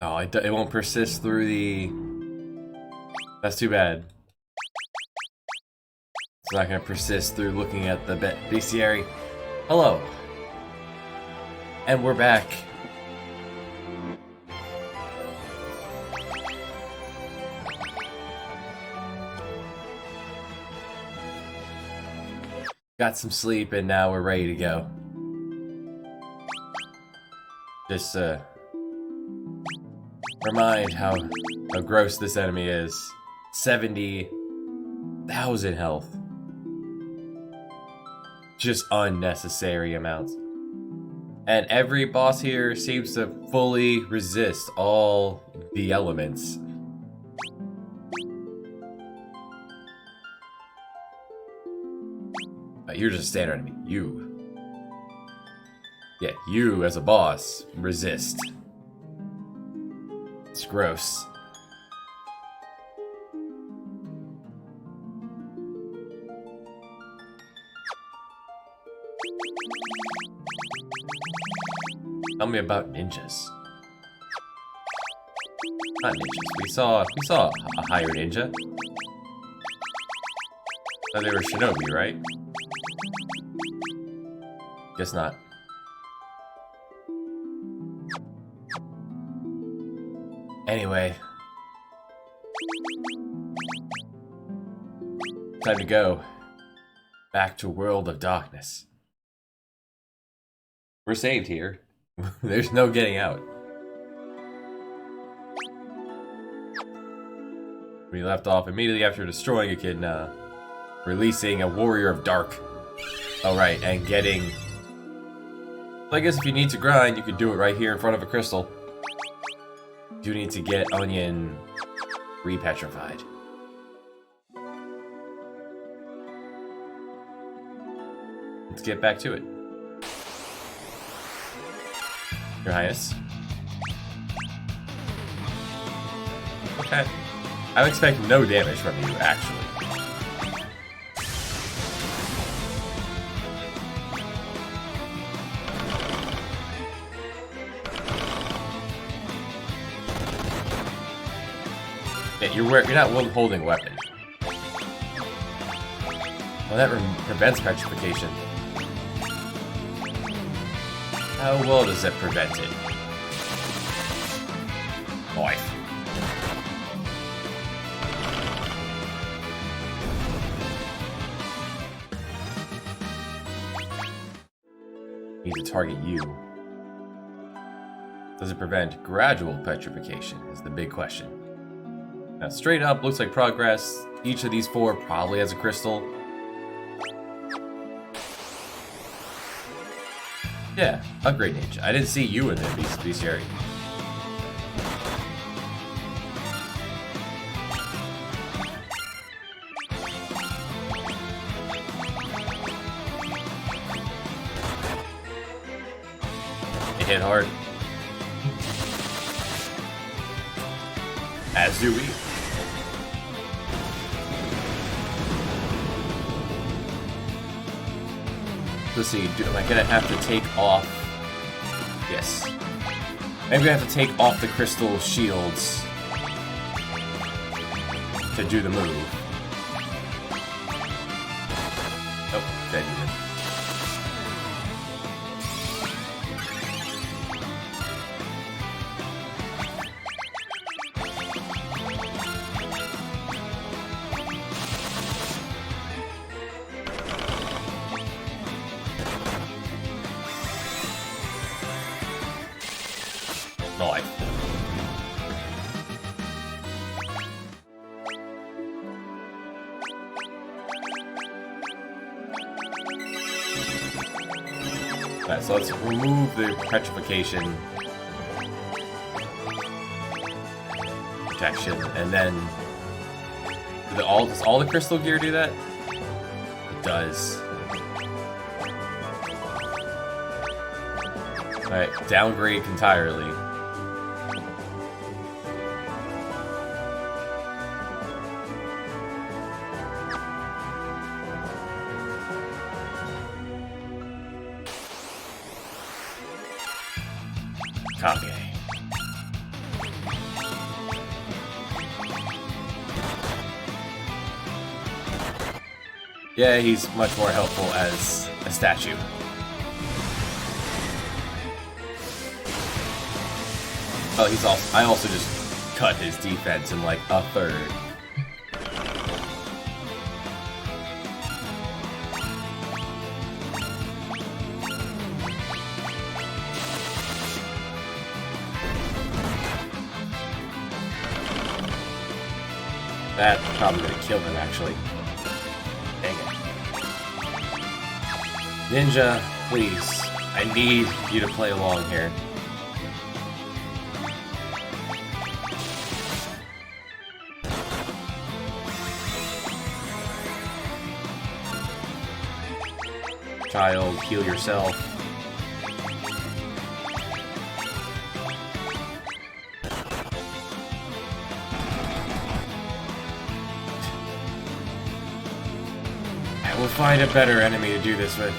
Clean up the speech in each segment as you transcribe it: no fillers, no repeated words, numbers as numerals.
Oh, it won't persist through the... That's too bad. It's not gonna persist through looking at the bestiary. Hello. And we're back. Got some sleep and now we're ready to go. Just remind how gross this enemy is. 70,000 health. Just unnecessary amounts. And every boss here seems to fully resist all the elements. You're just a standard enemy. You. Yeah, you as a boss resist. It's gross. Tell me about ninjas. Not ninjas. We saw a higher ninja. Oh, they were shinobi, right? Guess not. Anyway. Time to go. Back to World of Darkness. We're saved here. There's no getting out. We left off immediately after destroying a kid, releasing a Warrior of Dark. Oh right, and getting... I guess if you need to grind, you could do it right here in front of a crystal. You do need to get Onion repetrified. Let's get back to it. Your Highness. Okay. I would expect no damage from you, actually. Yeah, you're not holding a weapon. Well, that prevents petrification. How well does that prevent it? Life. Need to target you. Does it prevent gradual petrification is the big question. Now, straight up looks like progress. Each of these four probably has a crystal. Yeah, upgrade ninja. I didn't see you in the bestiary. It hit hard. As do we. Let's see, am I gonna have to take off? Yes. I'm gonna have to take off the crystal shields to do the move. Oh, that did it. No life. Alright, so let's remove the petrification protection, and then does all the crystal gear do that? It does. Alright, downgrade entirely. Kage. Yeah, he's much more helpful as a statue. Oh, he's also. I also just cut his defense in like a third. That's probably gonna kill him, actually. Dang it. Ninja, please. I need you to play along here. Child, heal yourself. I will find a better enemy to do this with.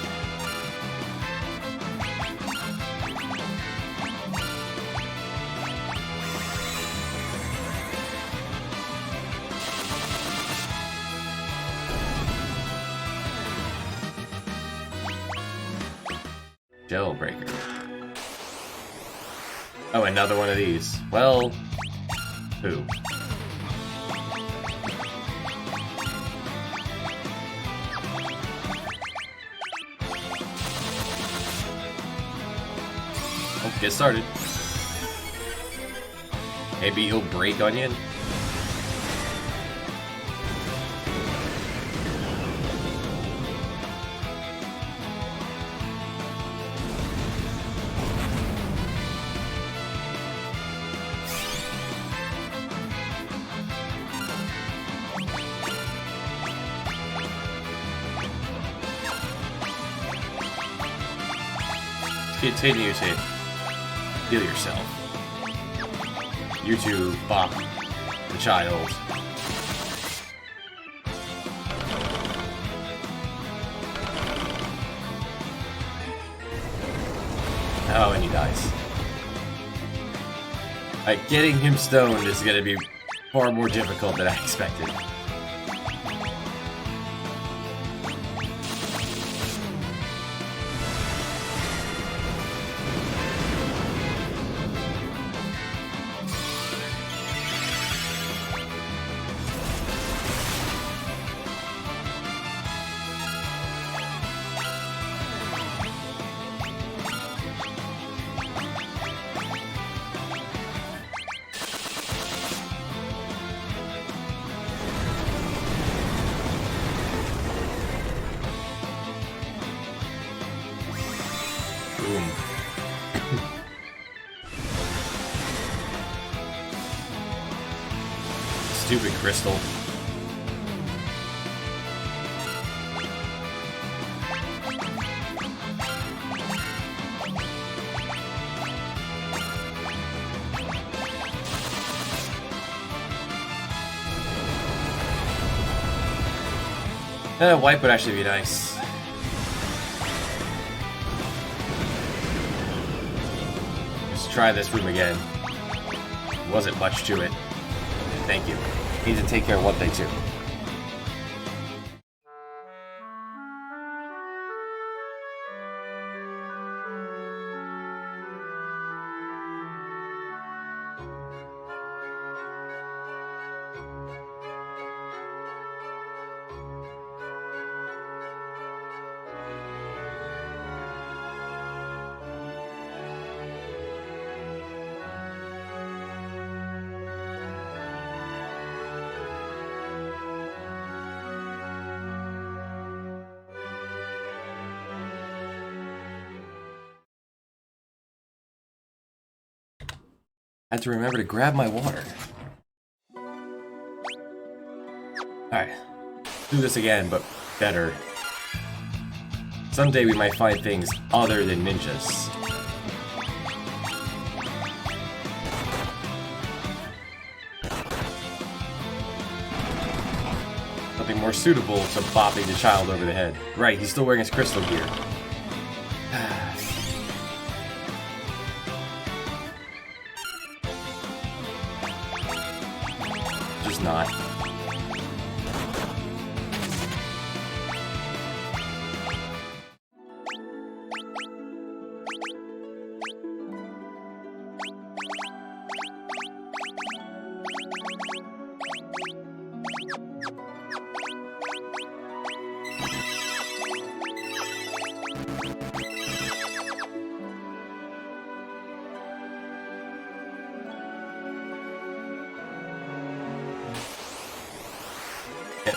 Jailbreaker. Oh, another one of these. Well, who? Oh, get started. Maybe he'll break Onion? Continue to heal yourself. You two bop the child. Oh, and he dies. Like, getting him stoned is gonna be far more difficult than I expected. Boom. Stupid crystal. White would actually be nice. Let's try this room again. Wasn't much to it. Thank you. Need to take care of one thing too. I had to remember to grab my water. Alright. Do this again, but better. Someday we might find things other than ninjas. Something more suitable to bopping the child over the head. Right, he's still wearing his crystal gear. Just not.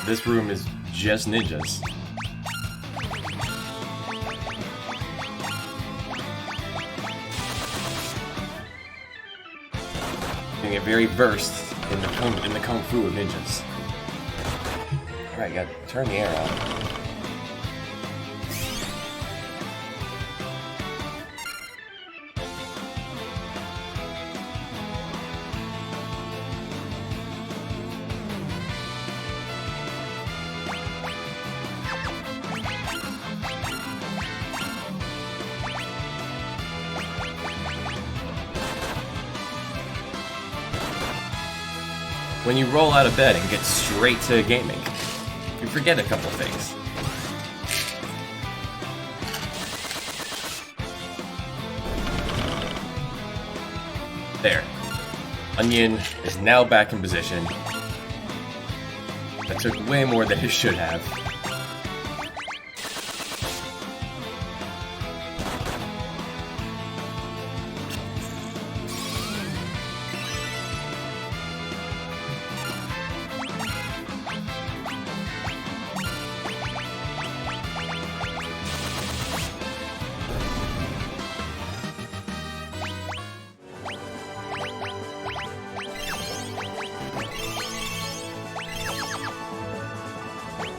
This room is just ninjas. You get very versed in the kung fu of ninjas. Alright, gotta turn the air on. When you roll out of bed and get straight to gaming, you forget a couple things. There. Onion is now back in position. That took way more than it should have.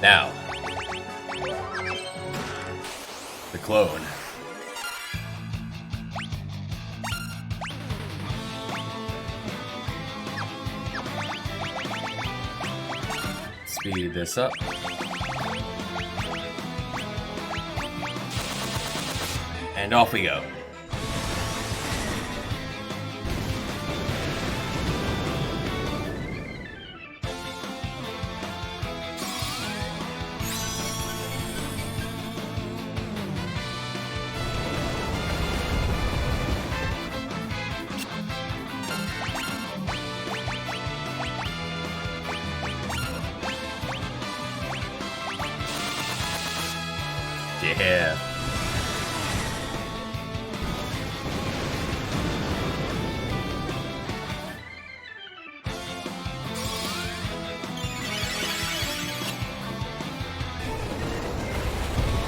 Now, the clone. Speed this up. And off we go. Yeah.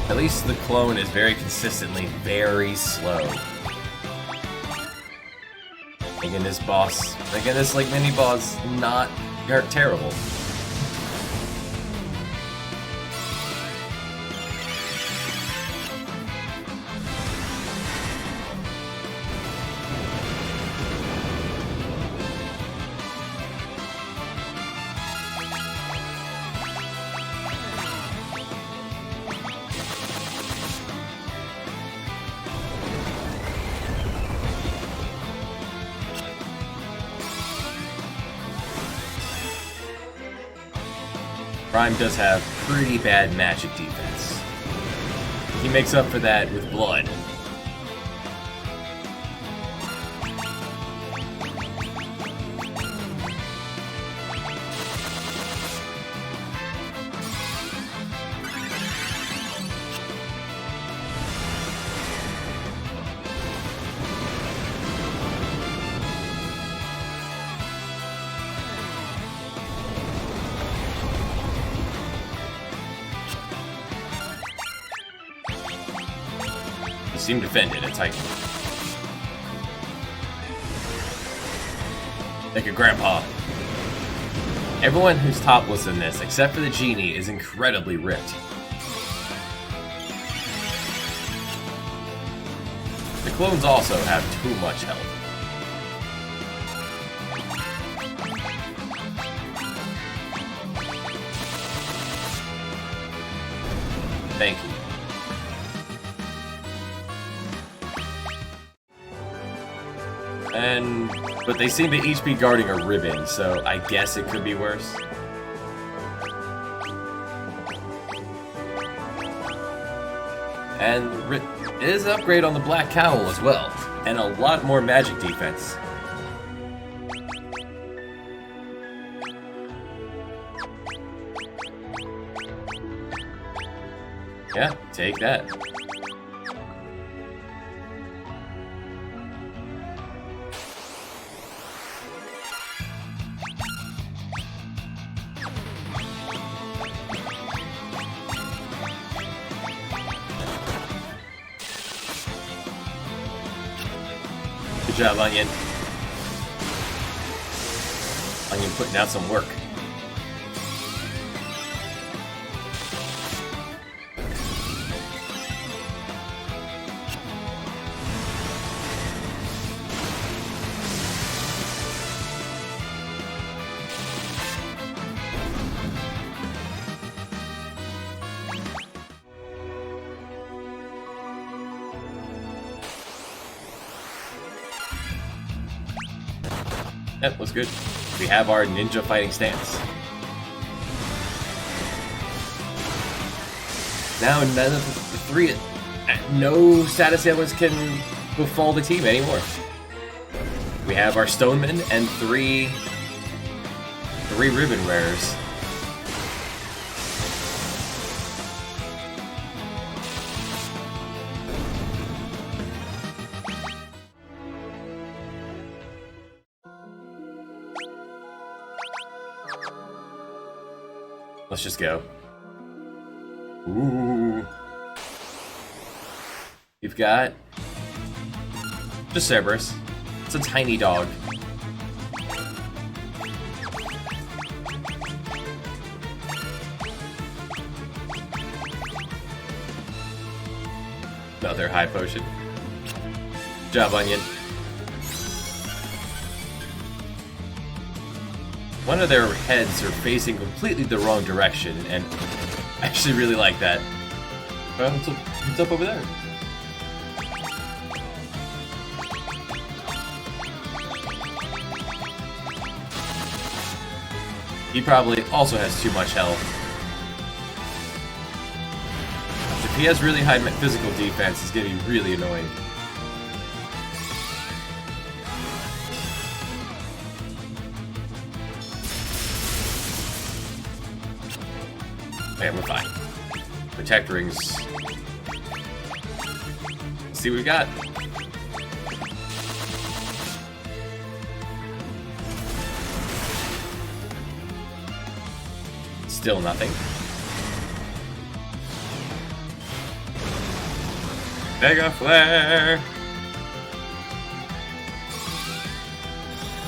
At least the clone is very consistently very slow. Making this boss, making this like mini boss not terrible. Prime does have pretty bad magic defense. He makes up for that with blood. Seem defended at Titan. Like a grandpa. Everyone who's topless in this, except for the genie, is incredibly ripped. The clones also have too much health. Thank you. But they seem to each be guarding a ribbon, so I guess it could be worse. And it is an upgrade on the Black Cowl as well, and a lot more magic defense. Yeah, take that. Good job, Onion. Onion putting out some work. That was good. We have our ninja fighting stance. Now none of the three, no status ailments can befall the team anymore. We have our stonemen and three ribbon wearers. Let's just go. Ooh. You've got just Cerberus. It's a tiny dog. Another high potion. Good job, Onion. One of their heads are facing completely the wrong direction, and I actually really like that. Well, what's up over there? He probably also has too much health. If he has really high physical defense, he's gonna be really annoying. Man, we're fine. Protect rings. Let's see what we got. Still nothing. Mega Flare!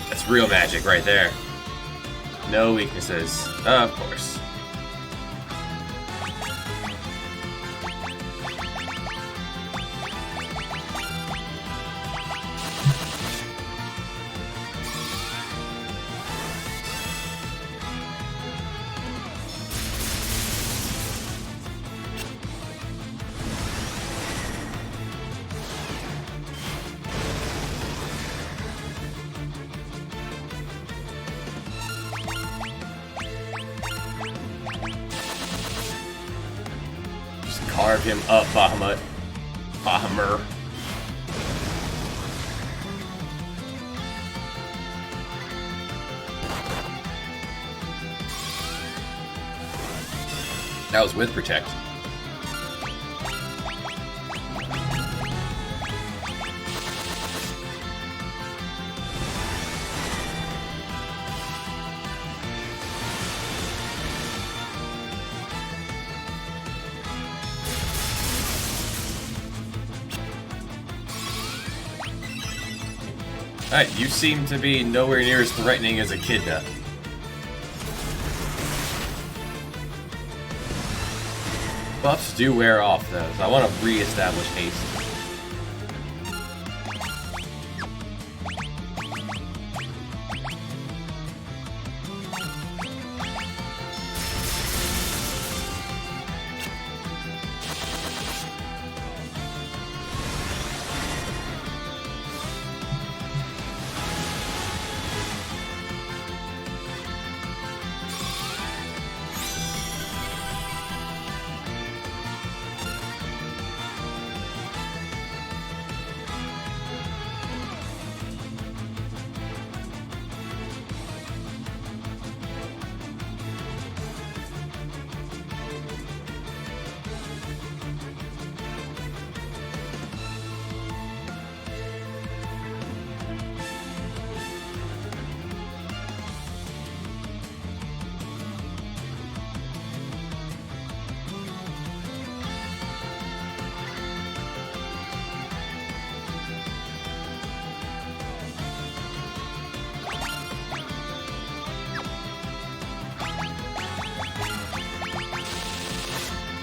That's real magic right there. No weaknesses. Of course. Carve him up, Bahamut. Bahamur. That was with Protect. Alright, you seem to be nowhere near as threatening as Echidna. Buffs do wear off, though, so I want to re-establish haste.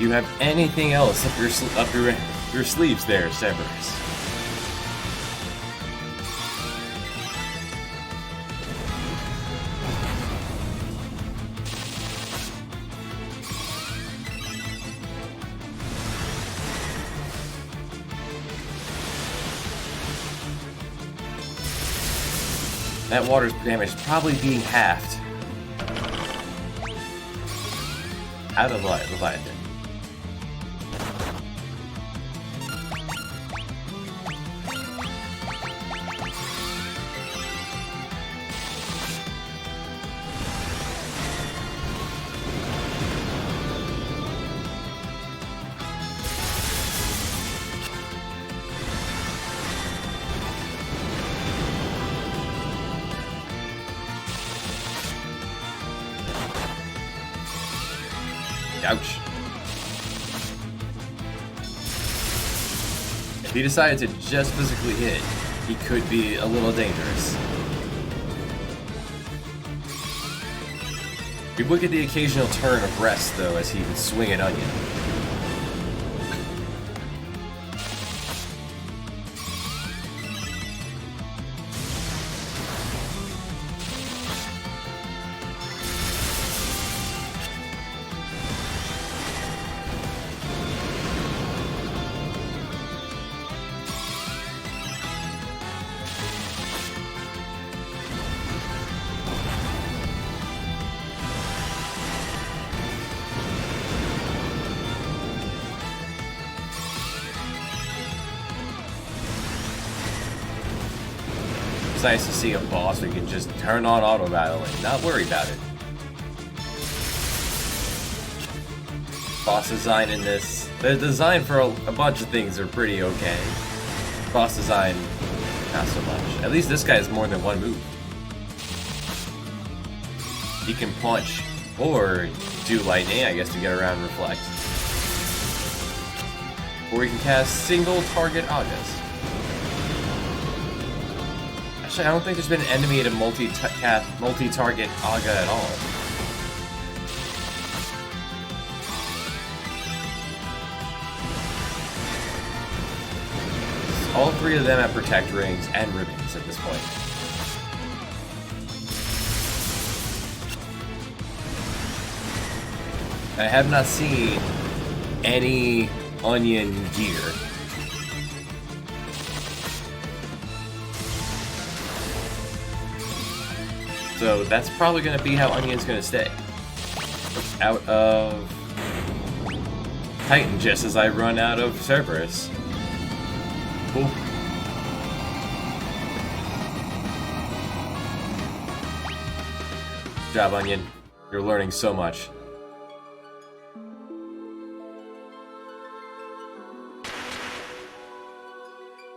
Do you have anything else up your sleeves there, Cerberus? That water's damage is probably being halved. Out of Leviathan. Ouch. If he decided to just physically hit, he could be a little dangerous. We would get the occasional turn of rest, though, as he would swing an onion. Nice to see a boss where you can just turn on auto battling, not worry about it. Boss design in this, the design for a bunch of things are pretty okay. Boss design, not so much. At least this guy has more than one move. He can punch or do lightning, I guess, to get around reflect. Or he can cast single target Agas. Actually, I don't think there's been an enemy at a multi-target Aga at all. All three of them have protect rings and ribbons at this point. I have not seen any onion gear. So that's probably going to be how Onion's going to stay. Out of Titan just as I run out of Cerberus. Cool. Good job, Onion. You're learning so much.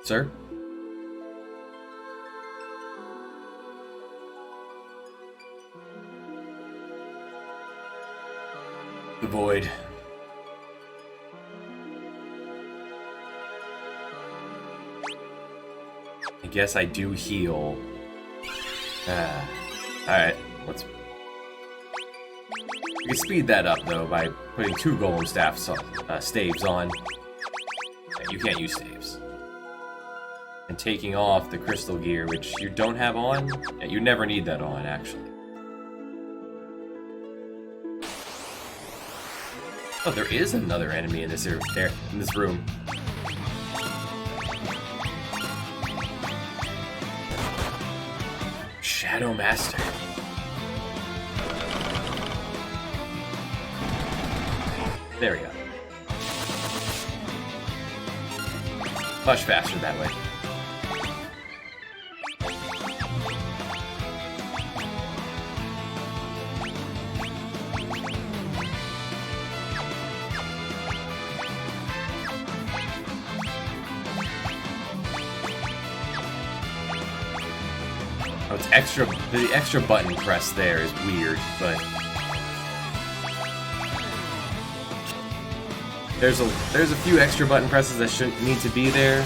Sir? The void. I guess I do heal. Alright, let's... We can speed that up, though, by putting 2 golem staves on. You can't use staves. And taking off the crystal gear, which you don't have on. Yeah, you never need that on, actually. Oh, there is another enemy in this room. Shadow Master. There we go. Much faster that way. Oh, it's extra. The extra button press there is weird, but there's a few extra button presses that shouldn't need to be there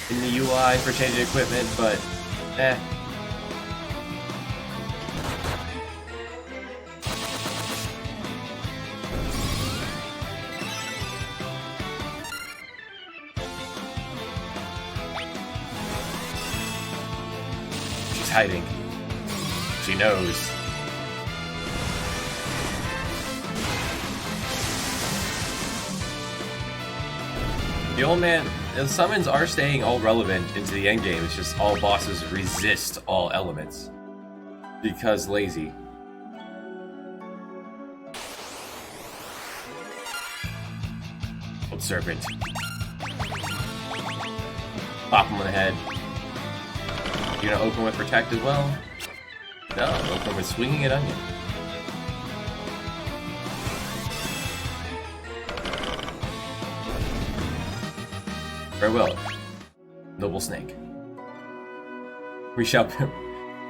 in the UI for changing equipment, but eh. She's hiding. She knows. The old man, the summons are staying all relevant into the endgame. It's just all bosses resist all elements. Because lazy. Old serpent. Pop him on the head. You gonna open with protect as well? No, open with swinging at onion. Farewell, noble snake. We shall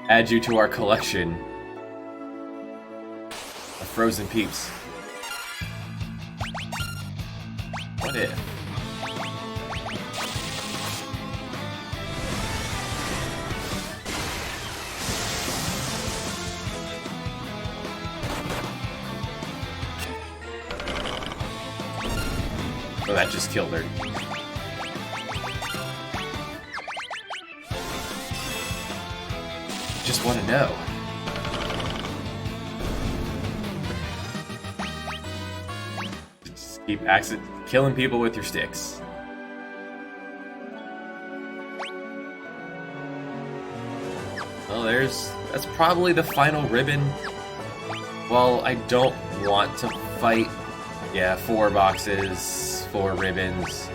add you to our collection of frozen peeps. What if? Oh, that just killed her. Just want to know. Just keep killing people with your sticks. Well, that's probably the final ribbon. Well, I don't want to fight. Yeah, 4 boxes, 4 ribbons.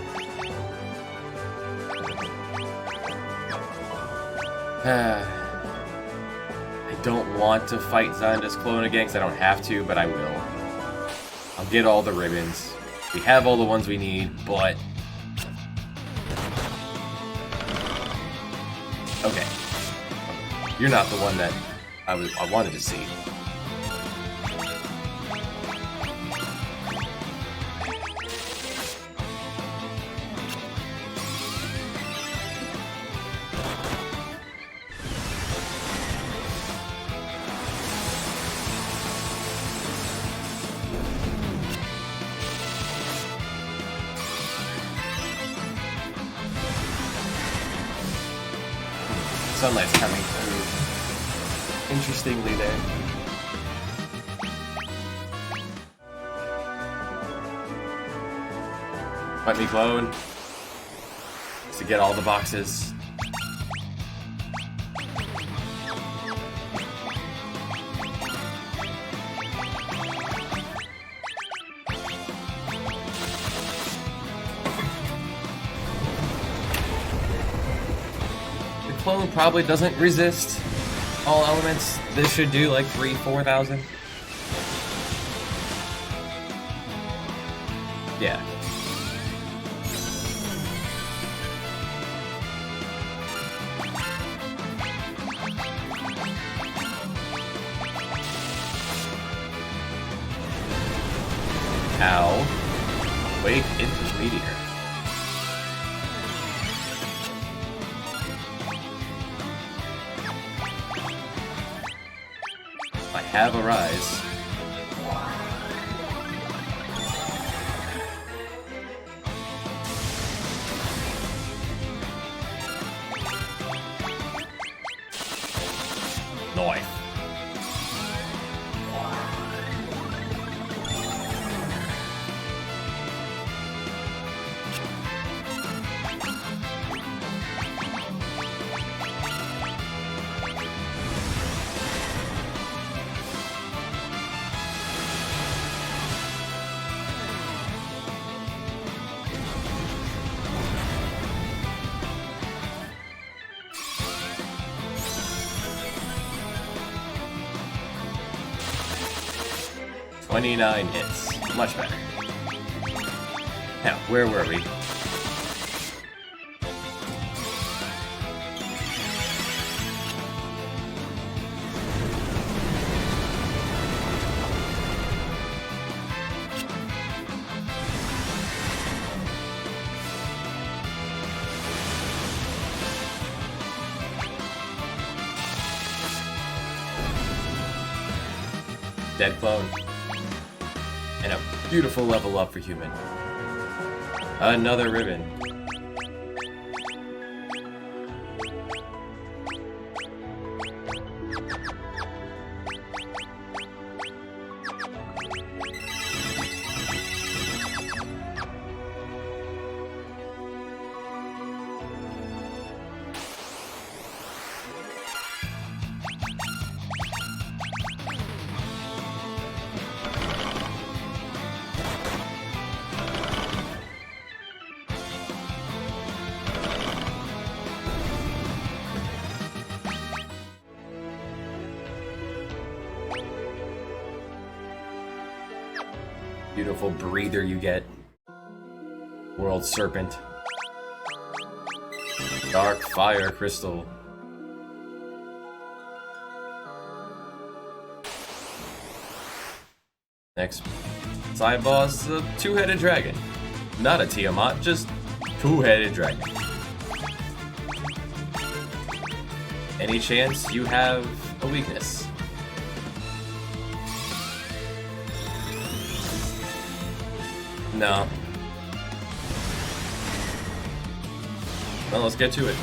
I don't want to fight Xanda's clone again because I don't have to, but I will. I'll get all the ribbons. We have all the ones we need, but... Okay. You're not the one that I wanted to see. Sunlight's coming through. Interestingly there. Fight me, clone. To get all the boxes. Clone probably doesn't resist all elements. This should do like 3,000-4,000. Yeah. Ow. Wake into meteor. Have a rise. Knife. $29 hits. Much better. Now, where were we? Dead clone. And a beautiful level up for human. Another ribbon. Beautiful breather you get. World Serpent. Dark Fire Crystal. Next side boss, a two-headed dragon. Not a Tiamat, just two-headed dragon. Any chance you have a weakness? No. Well, let's get to it.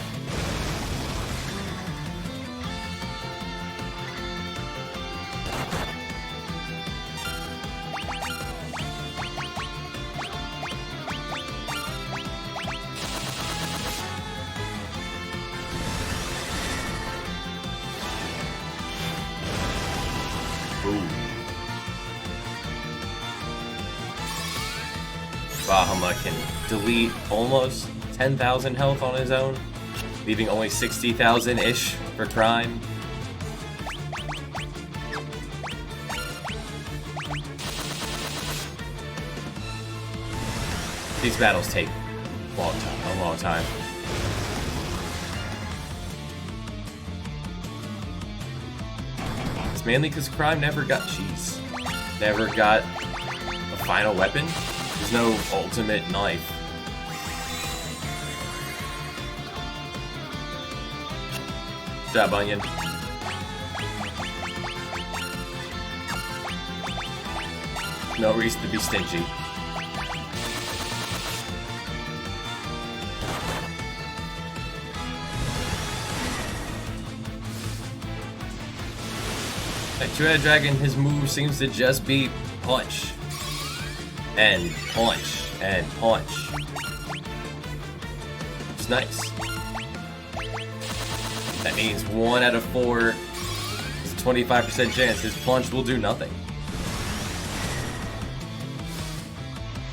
Bahama can delete almost 10,000 health on his own, leaving only 60,000-ish for Crime. These battles take a long time. It's mainly because Crime never got cheese. Never got a final weapon. There's no ultimate knife. Good job, Onion. No reason to be stingy. That two-headed dragon, his move seems to just be punch. And punch. And punch. It's nice. That means 1 out of 4 is a 25% chance his punch will do nothing.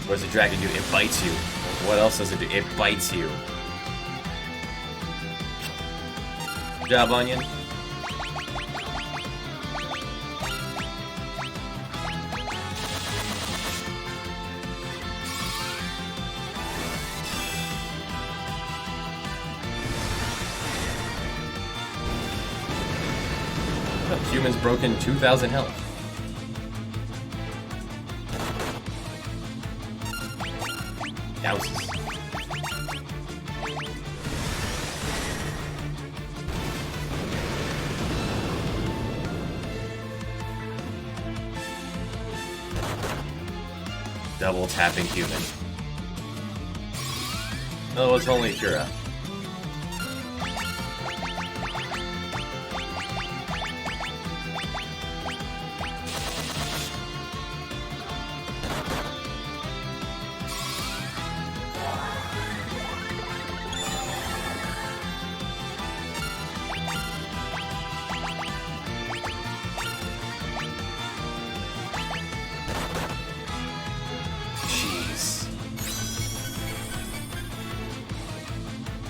What does the dragon do? It bites you. What else does it do? It bites you. Good job, Onion. Humans broken 2,000 health. Yowzes. Double tapping human. Oh, it's only Kira.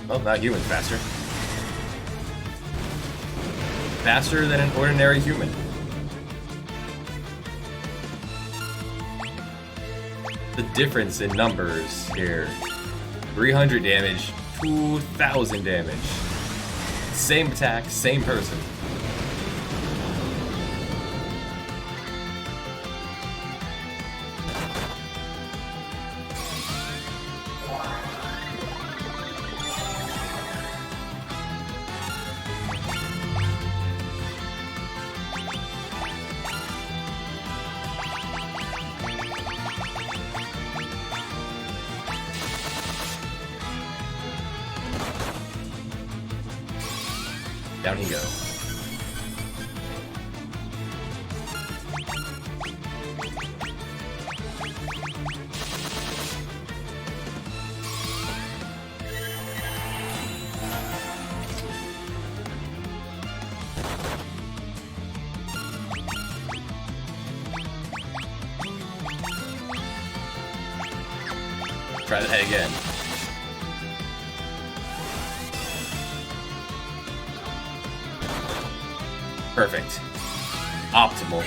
Well, not humans faster. Faster than an ordinary human. The difference in numbers here. 300 damage, 2,000 damage. Same attack, same person. Down you go. Try that again. Perfect. Optimal.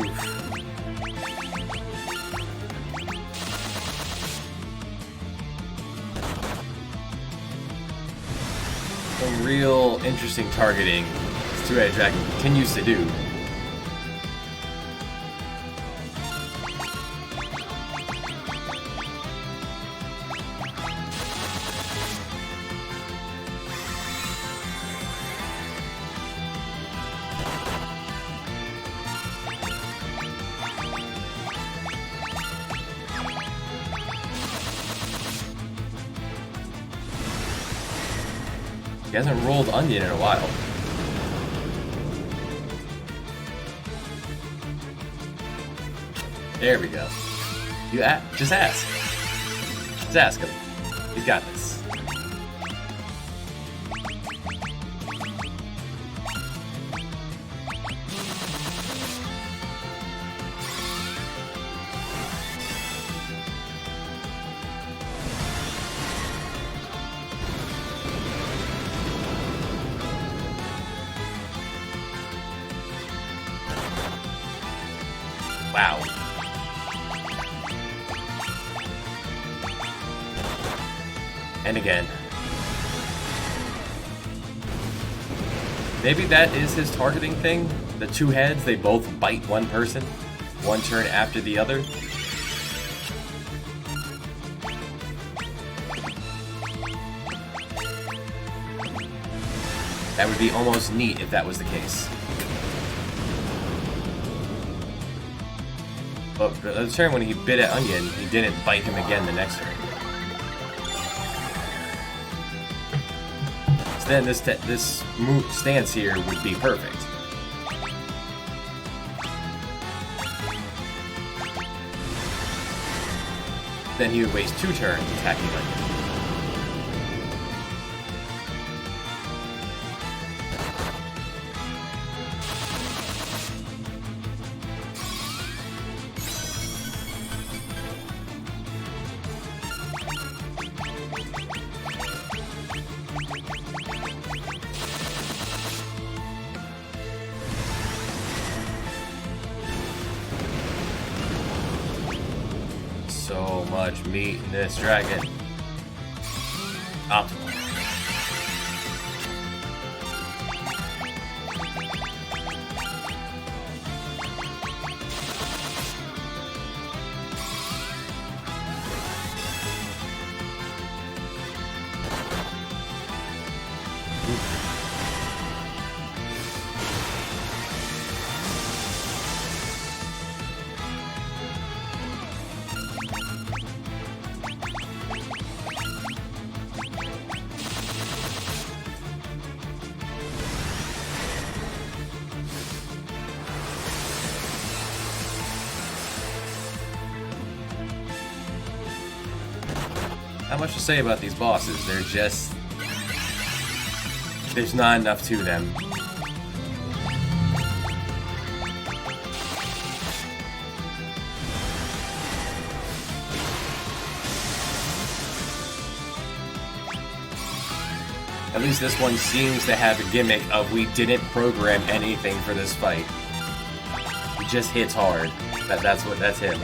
Oof. Some real interesting targeting this two-headed dragon continues to do. He hasn't rolled onion in a while. There we go. Just ask. Just ask him. He's got this. Wow. And again. Maybe that is his targeting thing. The two heads, they both bite one person, one turn after the other. That would be almost neat if that was the case. But the turn when he bit at Onion, he didn't bite him again the next turn. So then this stance here would be perfect. Then he would waste 2 turns attacking Onion. So much meat in this dragon. Optimal. Not much to say about these bosses. They're just... there's not enough to them. At least this one seems to have a gimmick of we didn't program anything for this fight. He just hits hard. That's him.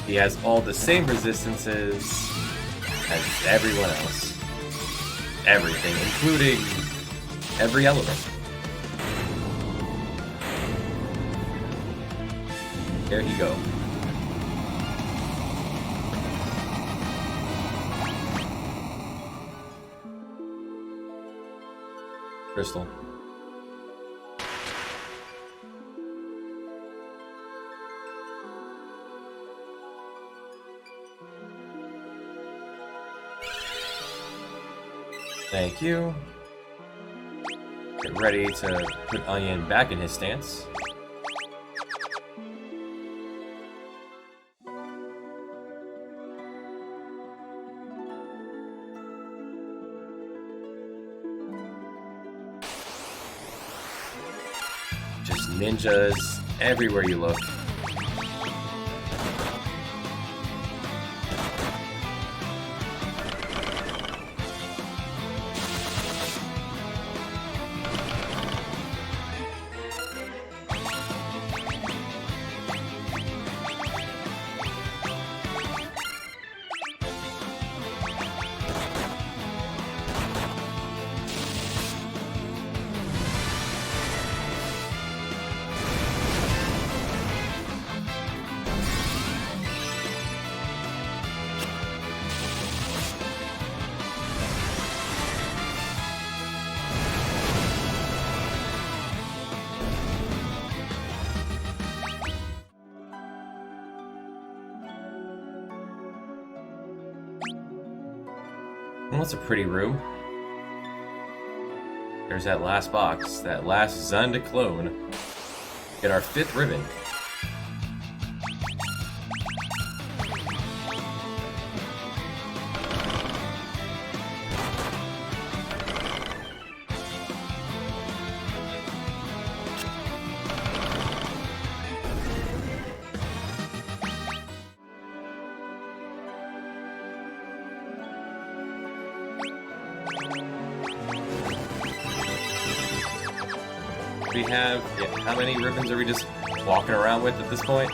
He has all the same resistances as everyone else. Everything, including every element. There you go. Crystal. Thank you. Get ready to put Onion back in his stance. Just ninjas everywhere you look. Well, that's a pretty room. There's that last box, that last Zunda clone. Get our 5th ribbon. We have, yeah, how many ribbons are we just walking around with at this point?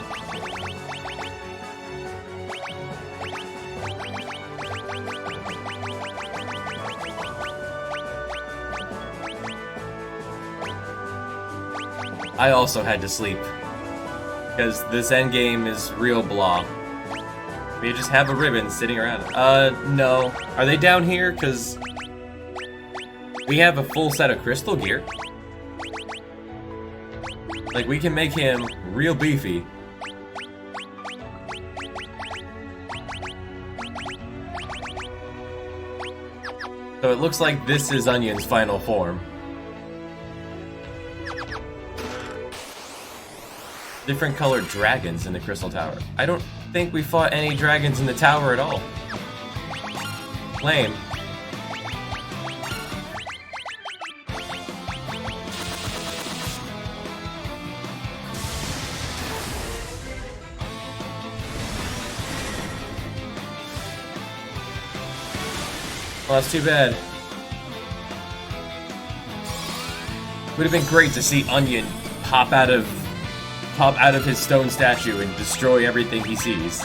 I also had to sleep, because this endgame is real blah. We just have a ribbon sitting around. No. Are they down here? Because we have a full set of crystal gear. Like, we can make him real beefy. So it looks like this is Onion's final form. Different colored dragons in the Crystal Tower. I don't think we fought any dragons in the tower at all. Lame. Well, that's too bad. Would have been great to see Onion pop out of his stone statue and destroy everything he sees.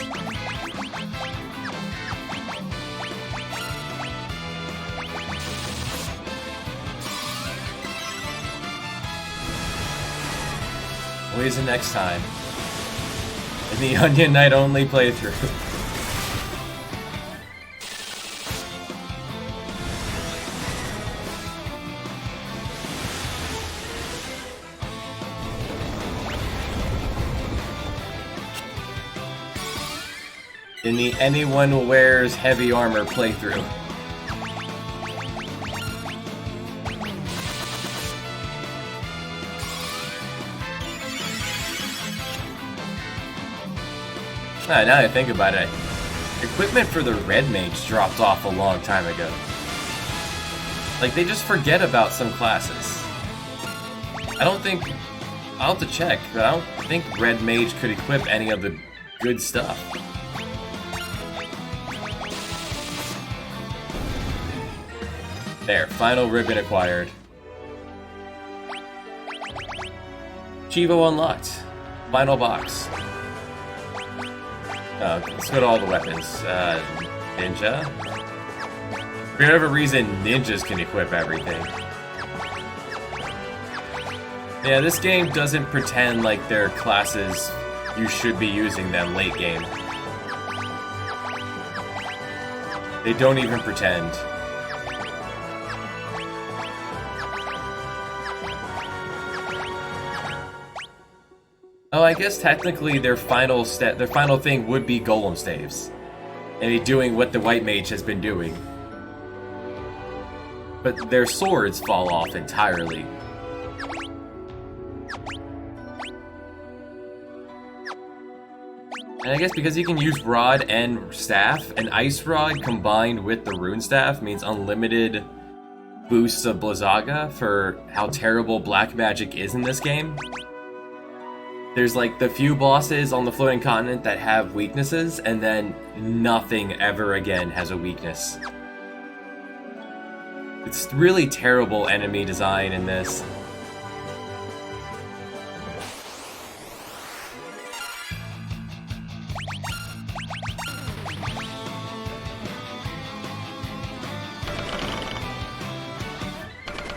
Always the next time. In the Onion Knight only playthrough. In the anyone wears heavy armor playthrough. Now that I think about it, equipment for the Red Mage dropped off a long time ago. Like, they just forget about some classes. I'll have to check, but I don't think Red Mage could equip any of the good stuff. There, final ribbon acquired. Chivo unlocked. Final box. Let's go to all the weapons. Ninja. For whatever reason, ninjas can equip everything. Yeah, this game doesn't pretend like they're classes you should be using them late game. They don't even pretend. Oh, I guess technically their final thing would be golem staves, and be doing what the white mage has been doing. But their swords fall off entirely. And I guess because you can use rod and staff, an ice rod combined with the rune staff means unlimited boosts of Blizzaga for how terrible black magic is in this game. There's like the few bosses on the floating continent that have weaknesses, and then nothing ever again has a weakness. It's really terrible enemy design in this.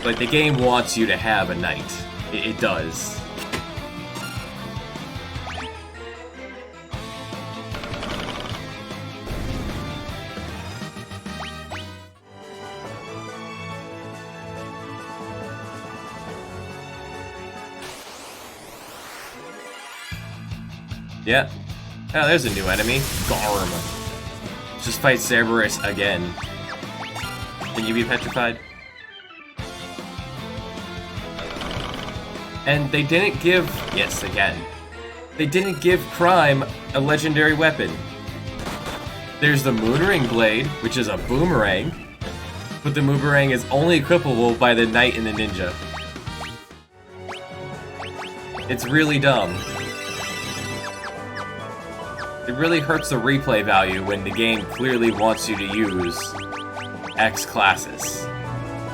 Like, the game wants you to have a knight. It does. Yeah. Oh, there's a new enemy. Garm. Just fight Cerberus again. Can you be petrified? And they didn't give... Yes, they can. They didn't give Crime a legendary weapon. There's the Moonring Blade, which is a boomerang, but the boomerang is only equipable by the Knight and the Ninja. It's really dumb. It really hurts the replay value when the game clearly wants you to use X classes.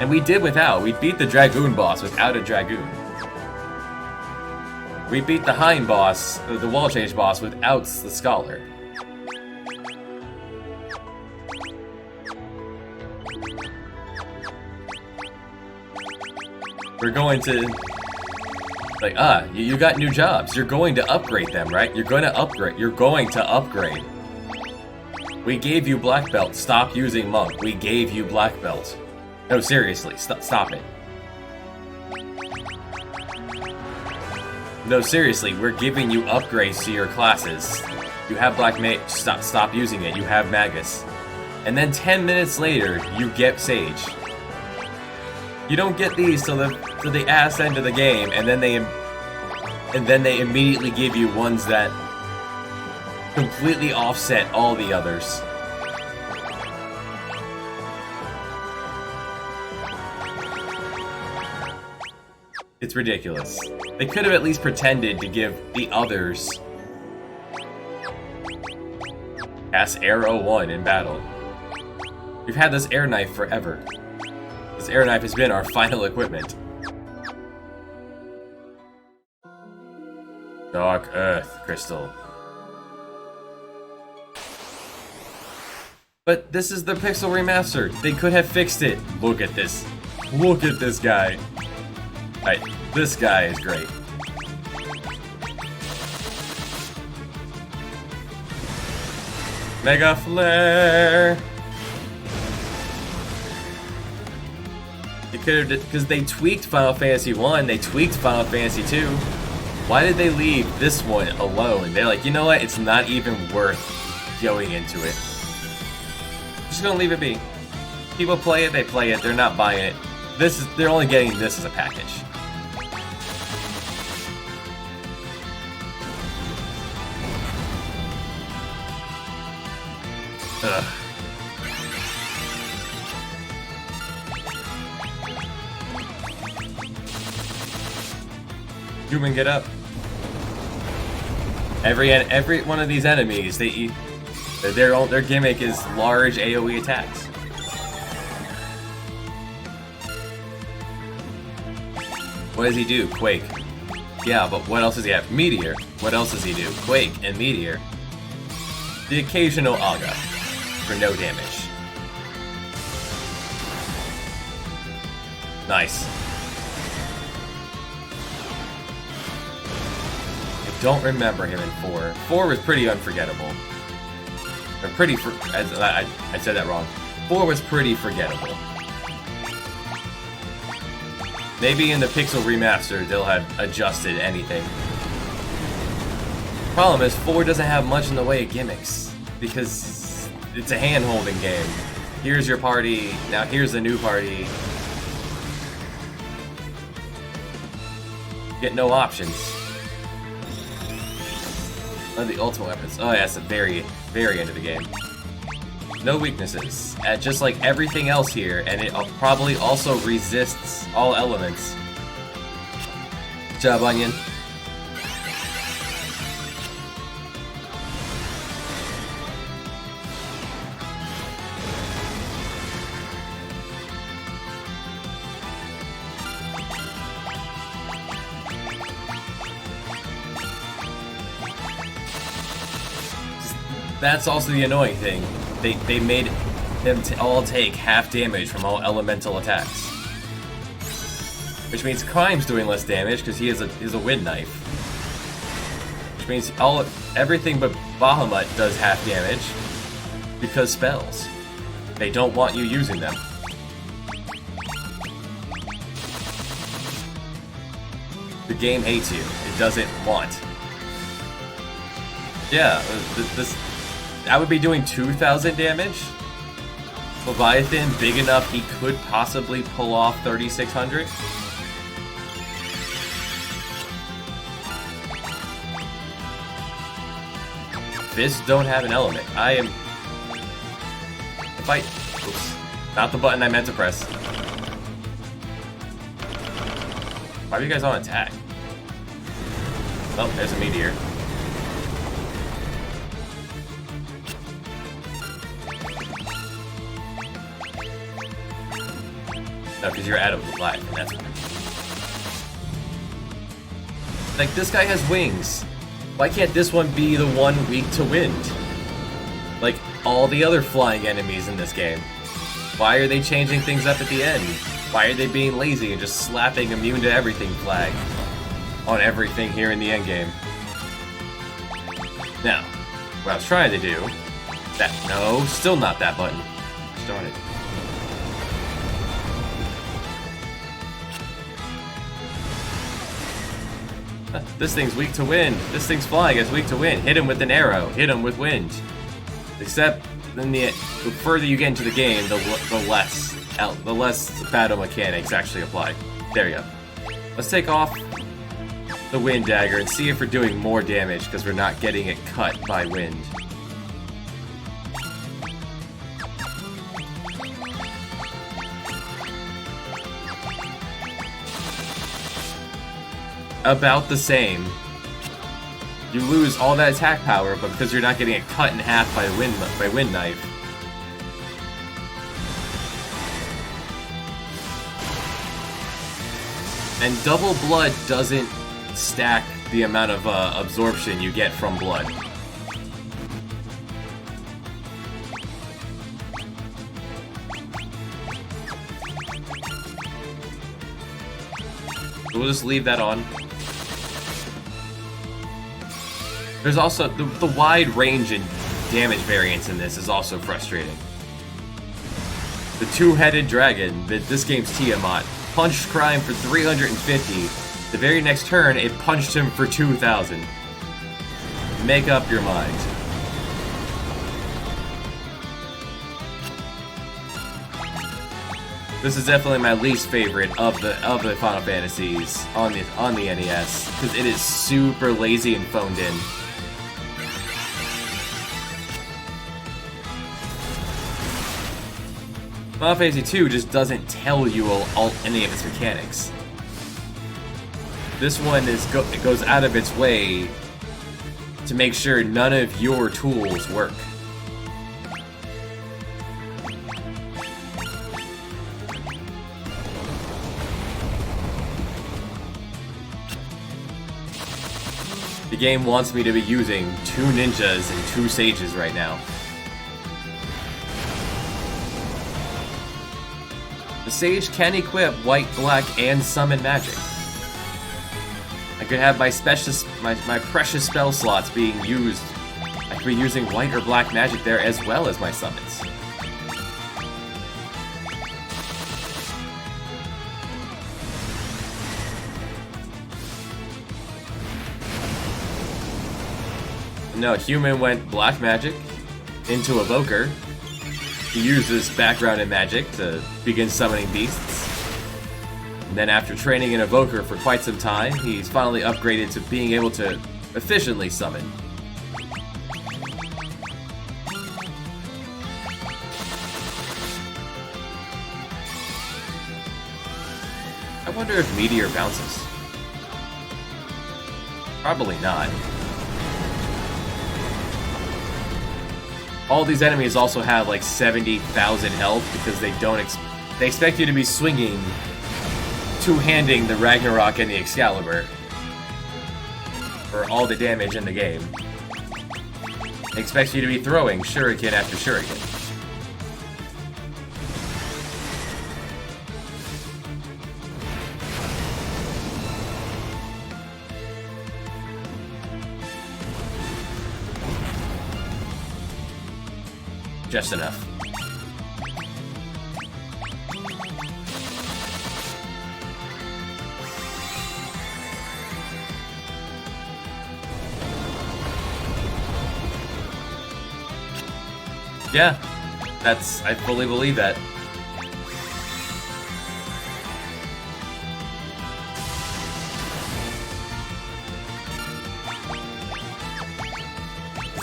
And we did without. We beat the Dragoon boss without a Dragoon. We beat the Hind boss, the wall change boss, without the Scholar. We're going to... Like, you got new jobs. You're going to upgrade them, right? You're going to upgrade. You're going to upgrade. We gave you Black Belt. Stop using Monk. We gave you Black Belt. No, seriously. Stop it. No, seriously. We're giving you upgrades to your classes. You have Black Mage. Stop using it. You have Magus. And then 10 minutes later, you get Sage. You don't get these till the ass end of the game, and then they immediately give you ones that completely offset all the others. It's ridiculous. They could have at least pretended to give the others Cast Arrow 1 in battle. We've had this air knife forever. This air knife has been our final equipment. Dark Earth Crystal. But this is the Pixel Remaster. They could have fixed it. Look at this. Look at this guy. Right, this guy is great. Mega Flare! They could have, because they tweaked Final Fantasy 1, they tweaked Final Fantasy 2. Why did they leave this one alone? They're like, you know what? It's not even worth going into it. Just gonna leave it be. People play it, they play it, they're not buying it. They're only getting this as a package. Ugh. Human, get up. Every one of these enemies, their gimmick is large AoE attacks. What does he do? Quake. Yeah, but what else does he have? Meteor. What else does he do? Quake and Meteor. The occasional Aga for no damage. Nice. I don't remember him in 4. 4 was pretty unforgettable. Or pretty... I said that wrong. 4 was pretty forgettable. Maybe in the Pixel Remaster they'll have adjusted anything. Problem is, 4 doesn't have much in the way of gimmicks. Because it's a hand-holding game. Here's your party, now here's the new party. Get no options. One of the ultimate weapons. Oh yeah, that's the very, very end of the game. No weaknesses. Just like everything else here, and it probably also resists all elements. Good job, Onion. That's also the annoying thing. They made them all take half damage from all elemental attacks. Which means Crime's doing less damage because he is a wind knife. Which means everything but Bahamut does half damage because spells. They don't want you using them. The game hates you. It doesn't want. Yeah, I would be doing 2,000 damage? Leviathan big enough he could possibly pull off 3600? Fists don't have an element. I am... Fight. Oops. Not the button I meant to press. Why are you guys on attack? Oh, there's a meteor. No, because you're out of the life, and that's why. Like, this guy has wings. Why can't this one be the one weak to wind? Like all the other flying enemies in this game. Why are they changing things up at the end? Why are they being lazy and just slapping immune to everything flag on everything here in the endgame? Now, what I was trying to do... No, still not that button. Darn it. This thing's weak to wind. This thing's flying, it's weak to wind. Hit him with an arrow. Hit him with wind. Except, then the further you get into the game, the less battle mechanics actually apply. There you go. Let's take off the wind dagger and see if we're doing more damage because we're not getting it cut by wind. About the same. You lose all that attack power, but because you're not getting it cut in half by wind knife. And double blood doesn't stack the amount of absorption you get from blood. So we'll just leave that on. There's also the wide range in damage variance in this is also frustrating. The two-headed dragon, this game's Tiamat, punched Crime for 350. The very next turn, it punched him for 2,000. Make up your mind. This is definitely my least favorite of the Final Fantasies on the NES because it is super lazy and phoned in. Final Fantasy 2 just doesn't tell you any of its mechanics. This one it goes out of its way to make sure none of your tools work. The game wants me to be using 2 ninjas and 2 sages right now. The sage can equip white, black, and summon magic. I could have my precious spell slots being used. I could be using white or black magic there as well as my summons. No, human went black magic into Evoker. He used his background in magic to begin summoning beasts. And then after training in Evoker for quite some time, he's finally upgraded to being able to efficiently summon. I wonder if Meteor bounces. Probably not. All these enemies also have like 70,000 health because they expect you to be swinging, two-handing the Ragnarok and the Excalibur for all the damage in the game. They expect you to be throwing shuriken after shuriken. Just enough. Yeah. I fully believe that.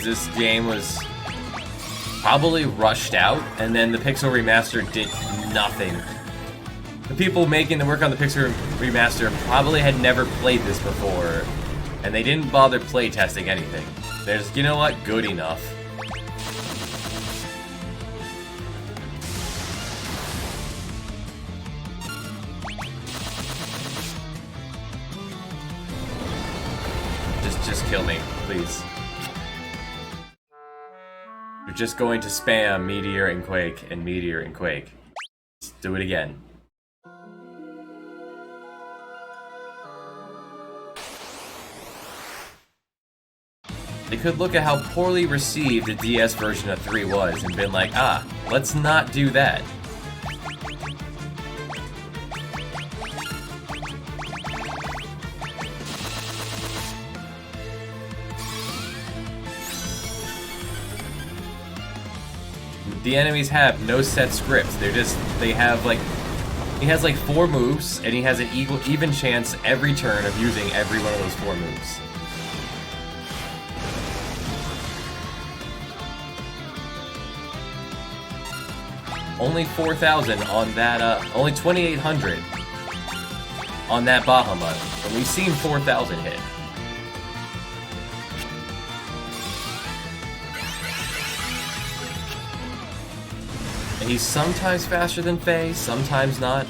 This game was probably rushed out, and then the Pixel Remaster did nothing. The people making the work on the Pixel Remaster probably had never played this before, and they didn't bother playtesting anything. They're just, you know what, good enough. Just kill me, please. You're just going to spam Meteor and Quake and Meteor and Quake. Just do it again. They could look at how poorly received the DS version of 3 was and been like, ah, let's not do that. The enemies have no set script. They have like, he has like 4 moves, and he has an even chance every turn of using every one of those 4 moves. Only 4,000 on that, only 2,800 on that Bahamut, and we've seen 4,000 hit. And he's sometimes faster than Faye, sometimes not.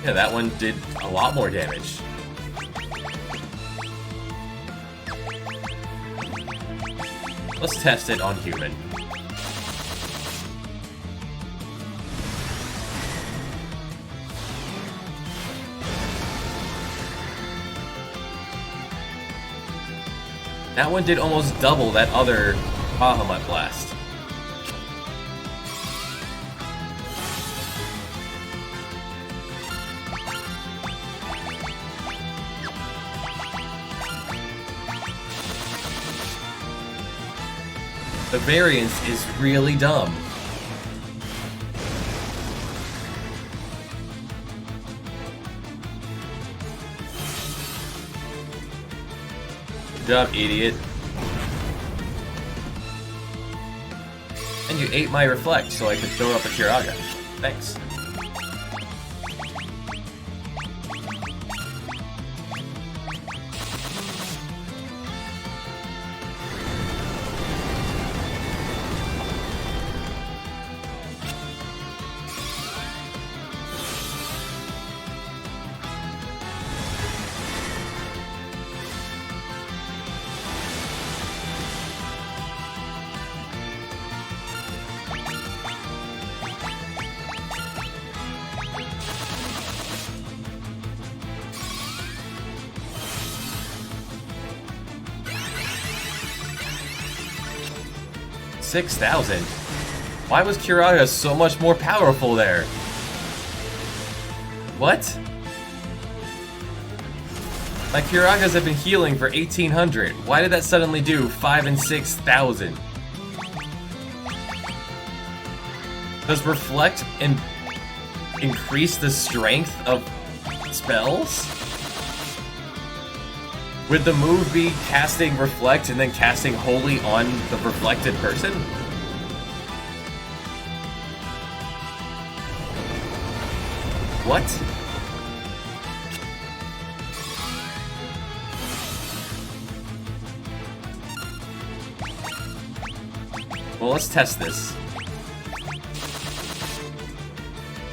Yeah, that one did a lot more damage. Let's test it on human. That one did almost double that other Bahamut blast. The variance is really dumb. Good job, idiot. And you ate my reflect so I could throw up a Kiraga. Thanks. $6,000. Why was Kiraga so much more powerful there? What? My Kiragas have been healing for 1,800. Why did that suddenly do 5,000 and 6,000? Does Reflect increase the strength of spells? Would the move be casting Reflect and then casting Holy on the reflected person? What? Well, let's test this.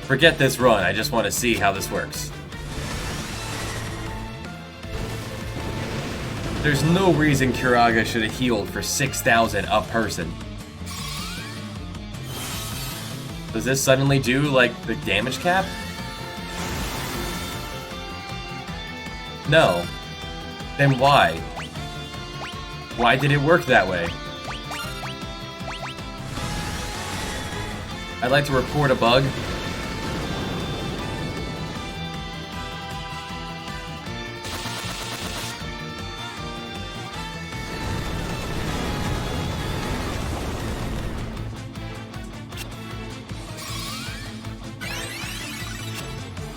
Forget this run, I just want to see how this works. There's no reason Kiraga should have healed for 6,000 a person. Does this suddenly do, like, the damage cap? No. Then why? Why did it work that way? I'd like to report a bug.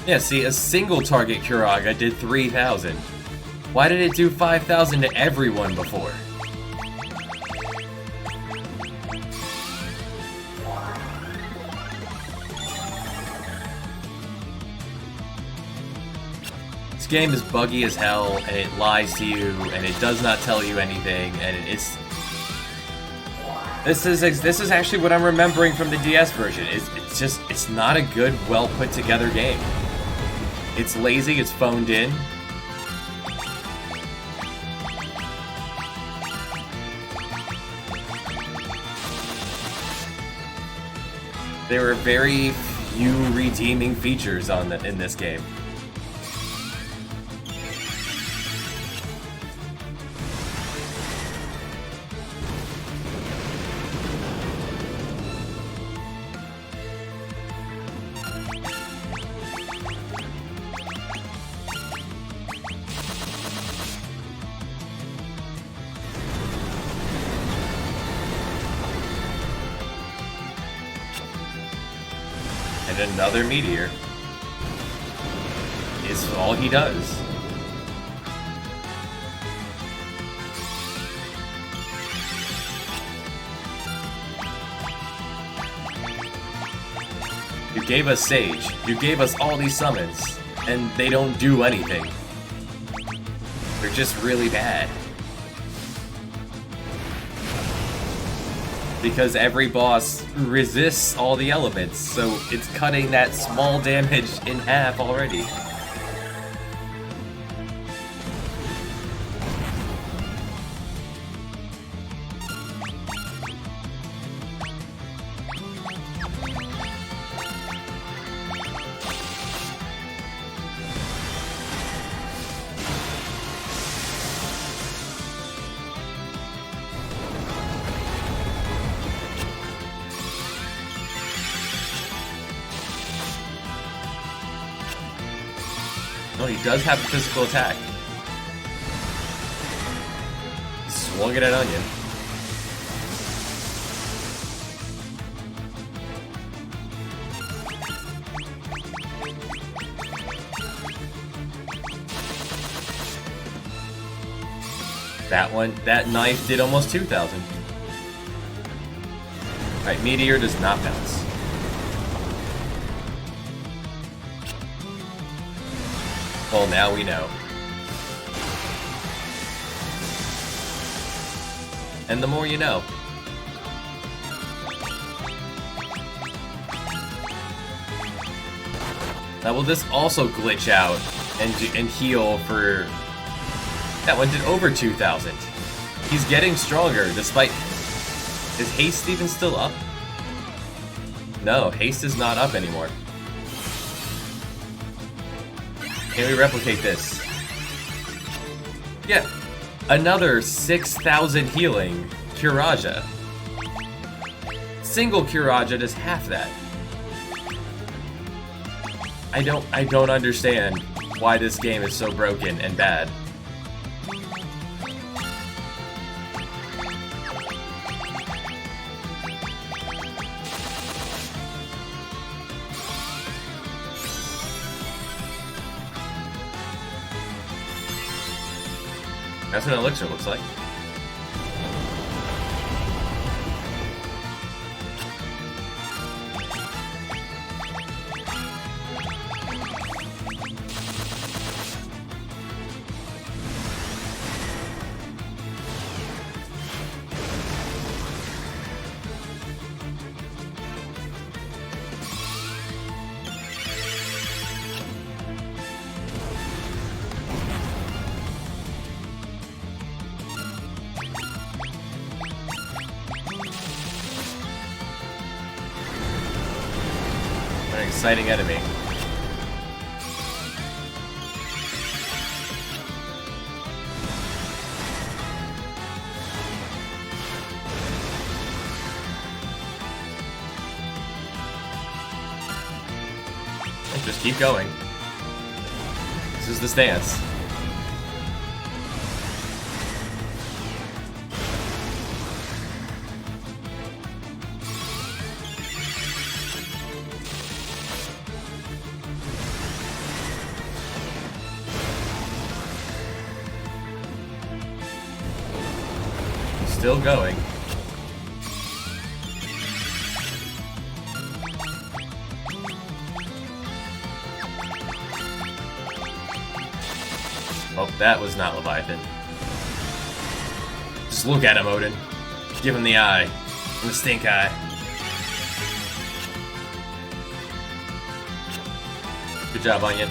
Yeah, see, a single target Kuraga did 3,000. Why did it do 5,000 to everyone before? This game is buggy as hell, and it lies to you, and it does not tell you anything, and it's... This is actually what I'm remembering from the DS version. It's not a good, well put together game. It's lazy, it's phoned in. There are very few redeeming features in this game. And another meteor is all he does. You gave us Sage, you gave us all these summons, and they don't do anything. They're just really bad. Because every boss resists all the elements, so it's cutting that small damage in half already. Oh, he does have a physical attack. He swung it at Onion. That knife did almost 2,000. Alright, Meteor does not bounce. Well, now we know. And the more you know. Now will this also glitch out and heal for... That one did over 2,000. He's getting stronger despite... Is haste even still up? No, haste is not up anymore. Can we replicate this? Yeah. Another 6,000 healing Kuraja. Single Kuraja does half that. I don't understand why this game is so broken and bad. That's what an elixir looks like. An exciting enemy. Let's just keep going. This is the stance. still going. Oh, that was not Leviathan. Just look at him, Odin. Give him the eye. The stink eye. Good job, Onion.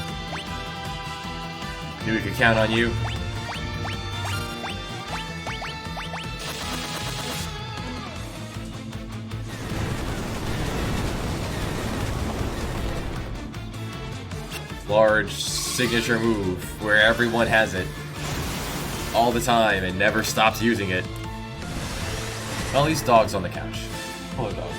Knew we could count on you. Large signature move where everyone has it all the time and never stops using it. Well, these dogs on the couch. Hello, dog.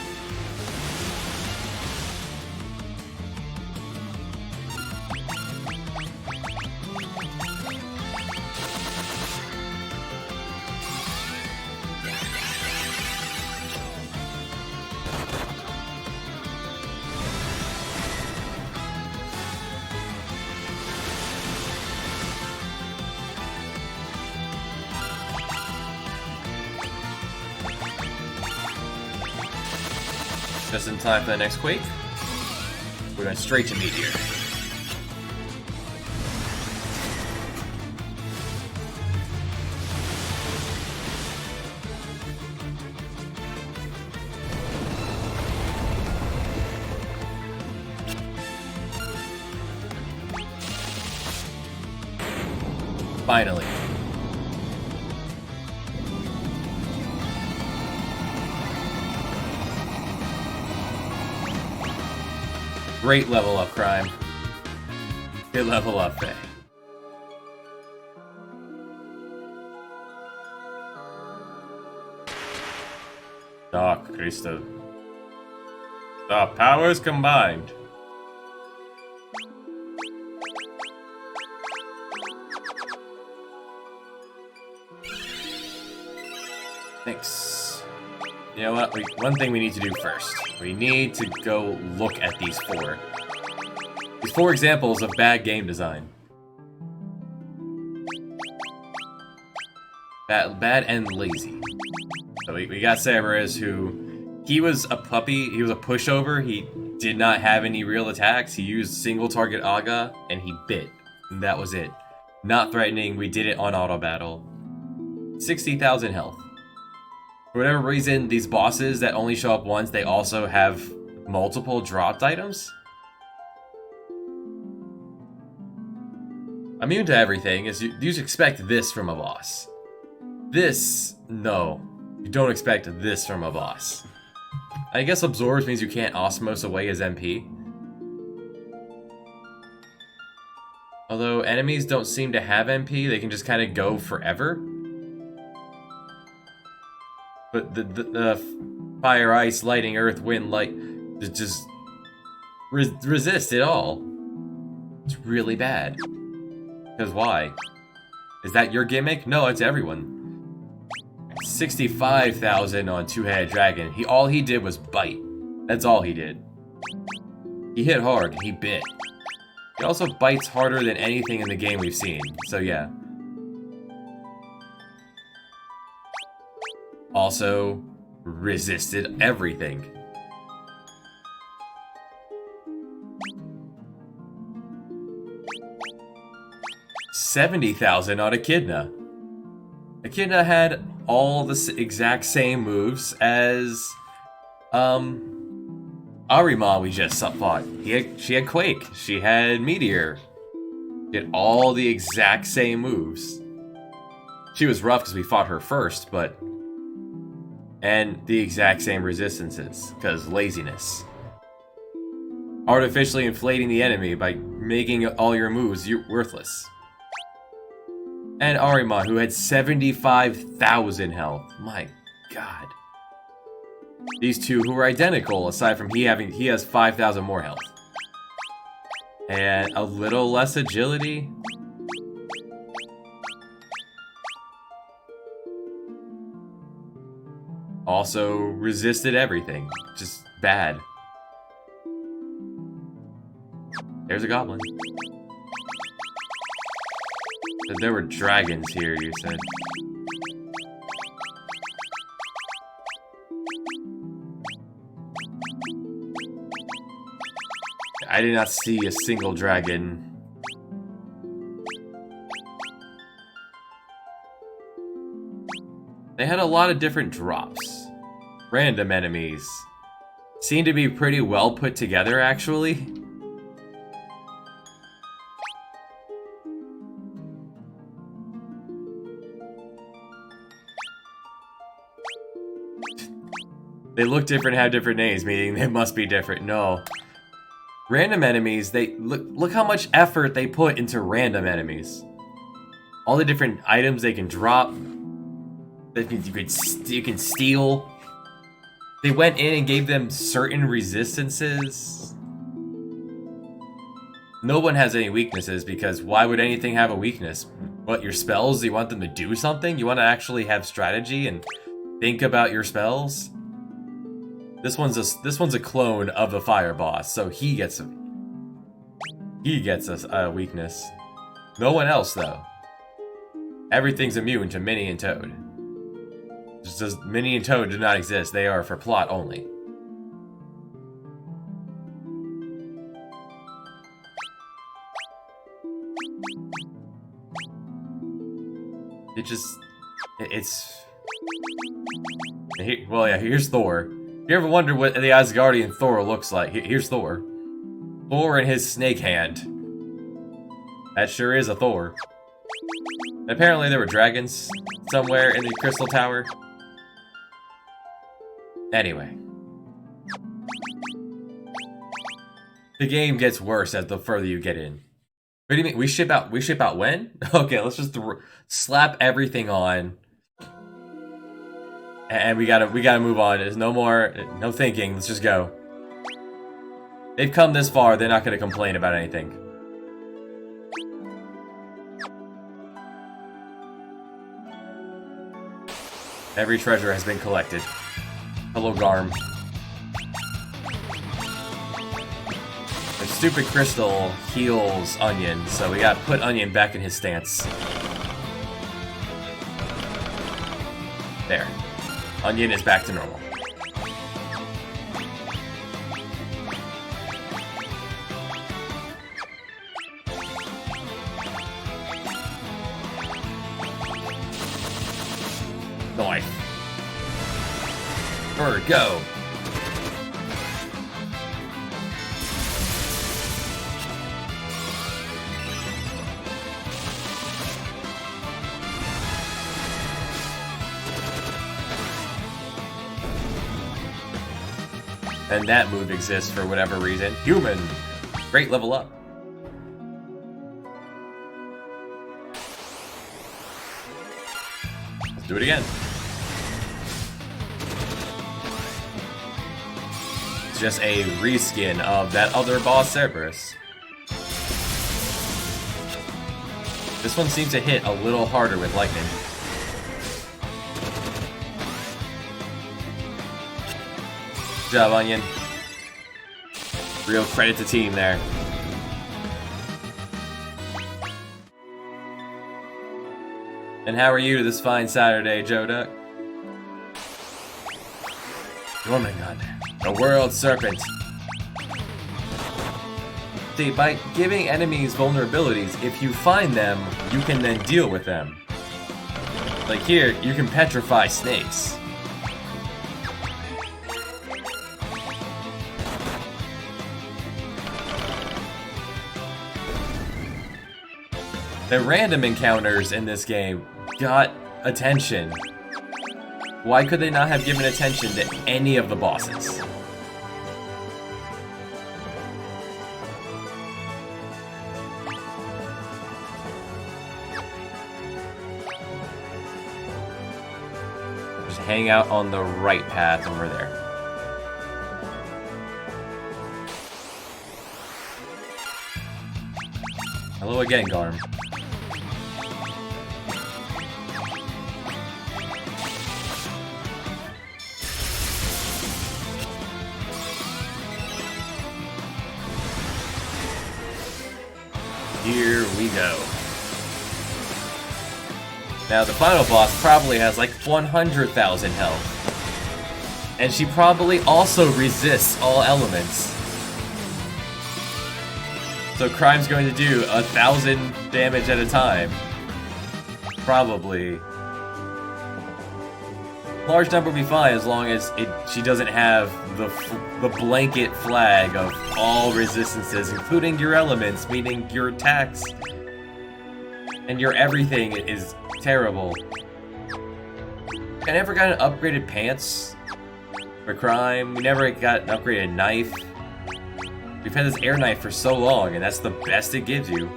Just in time for the next quake. We're going straight to Meteor. Finally. Great level up, Crime. Good level up, Faye. Dark Crystal. The powers combined. Thanks. You know what? One thing we need to do first. We need to go look at these four. These four examples of bad game design. Bad and lazy. So we got Cerberus, who... He was a puppy, he was a pushover, he did not have any real attacks, he used single target Aga, and he bit. And that was it. Not threatening, we did it on auto battle. 60,000 health. For whatever reason, these bosses that only show up once, they also have multiple dropped items. Immune to everything is you expect this from a boss. This, no. You don't expect this from a boss. I guess absorbs means you can't osmose away his MP. Although enemies don't seem to have MP, they can just kind of go forever. But the fire, ice, lighting, earth, wind, light, just resist it all. It's really bad. Because why? Is that your gimmick? No, it's everyone. 65,000 on two-headed dragon. All he did was bite. That's all he did. He hit hard. He bit. He also bites harder than anything in the game we've seen. So yeah. Also, resisted everything. $70,000 on Echidna. Echidna had all the exact same moves as Arima we just fought. She had Quake. She had Meteor. She had all the exact same moves. She was rough because we fought her first, but... And the exact same resistances, because laziness. Artificially inflating the enemy by making all your moves worthless. And Arima, who had 75,000 health. My god. These two who were identical, aside from he has 5,000 more health. And a little less agility. Also resisted everything. Just bad. There's a goblin. There were dragons here, you said. I did not see a single dragon. They had a lot of different drops. Random enemies. Seem to be pretty well put together, actually. They look different, have different names, meaning they must be different. No. Random enemies, they look how much effort they put into random enemies. All the different items they can drop. That you can steal. They went in and gave them certain resistances. No one has any weaknesses, because why would anything have a weakness? What, your spells? You want them to do something? You want to actually have strategy and think about your spells? This one's a clone of the fire boss, so he gets a weakness. No one else, though. Everything's immune to Minnie and Toad. Just as Minnie and Toad do not exist, they are for plot only. Well, yeah, here's Thor. If you ever wonder what the Asgardian Thor looks like, here's Thor. Thor and his snake hand. That sure is a Thor. Apparently there were dragons somewhere in the Crystal Tower. Anyway. The game gets worse as the further you get in. What do you mean? We ship out when? Okay, let's just slap everything on. And we gotta move on. There's no thinking. Let's just go. They've come this far, they're not gonna complain about anything. Every treasure has been collected. Hello, Garm. The stupid crystal heals Onion, so we gotta put Onion back in his stance. There. Onion is back to normal. Knife. Bird, go! And that move exists for whatever reason. Human! Great level up. Let's do it again. It's just a reskin of that other boss, Cerberus. This one seems to hit a little harder with lightning. Good job, Onion. Real credit to team there. And how are you this fine Saturday, Joe Duck? Jormungand, the world serpent. See, by giving enemies vulnerabilities, if you find them, you can then deal with them. Like here, you can petrify snakes. The random encounters in this game got attention. Why could they not have given attention to any of the bosses? Just hang out on the right path and we're there. Hello again, Garm. Here we go. Now the final boss probably has like 100,000 health. And she probably also resists all elements. So Crime's going to do 1,000 damage at a time. Probably. Large number will be fine as long as she doesn't have the blanket flag of all resistances, including your elements, meaning your attacks and your everything is terrible. I never got an upgraded pants for Crime. We never got an upgraded knife. We've had this air knife for so long, and that's the best it gives you.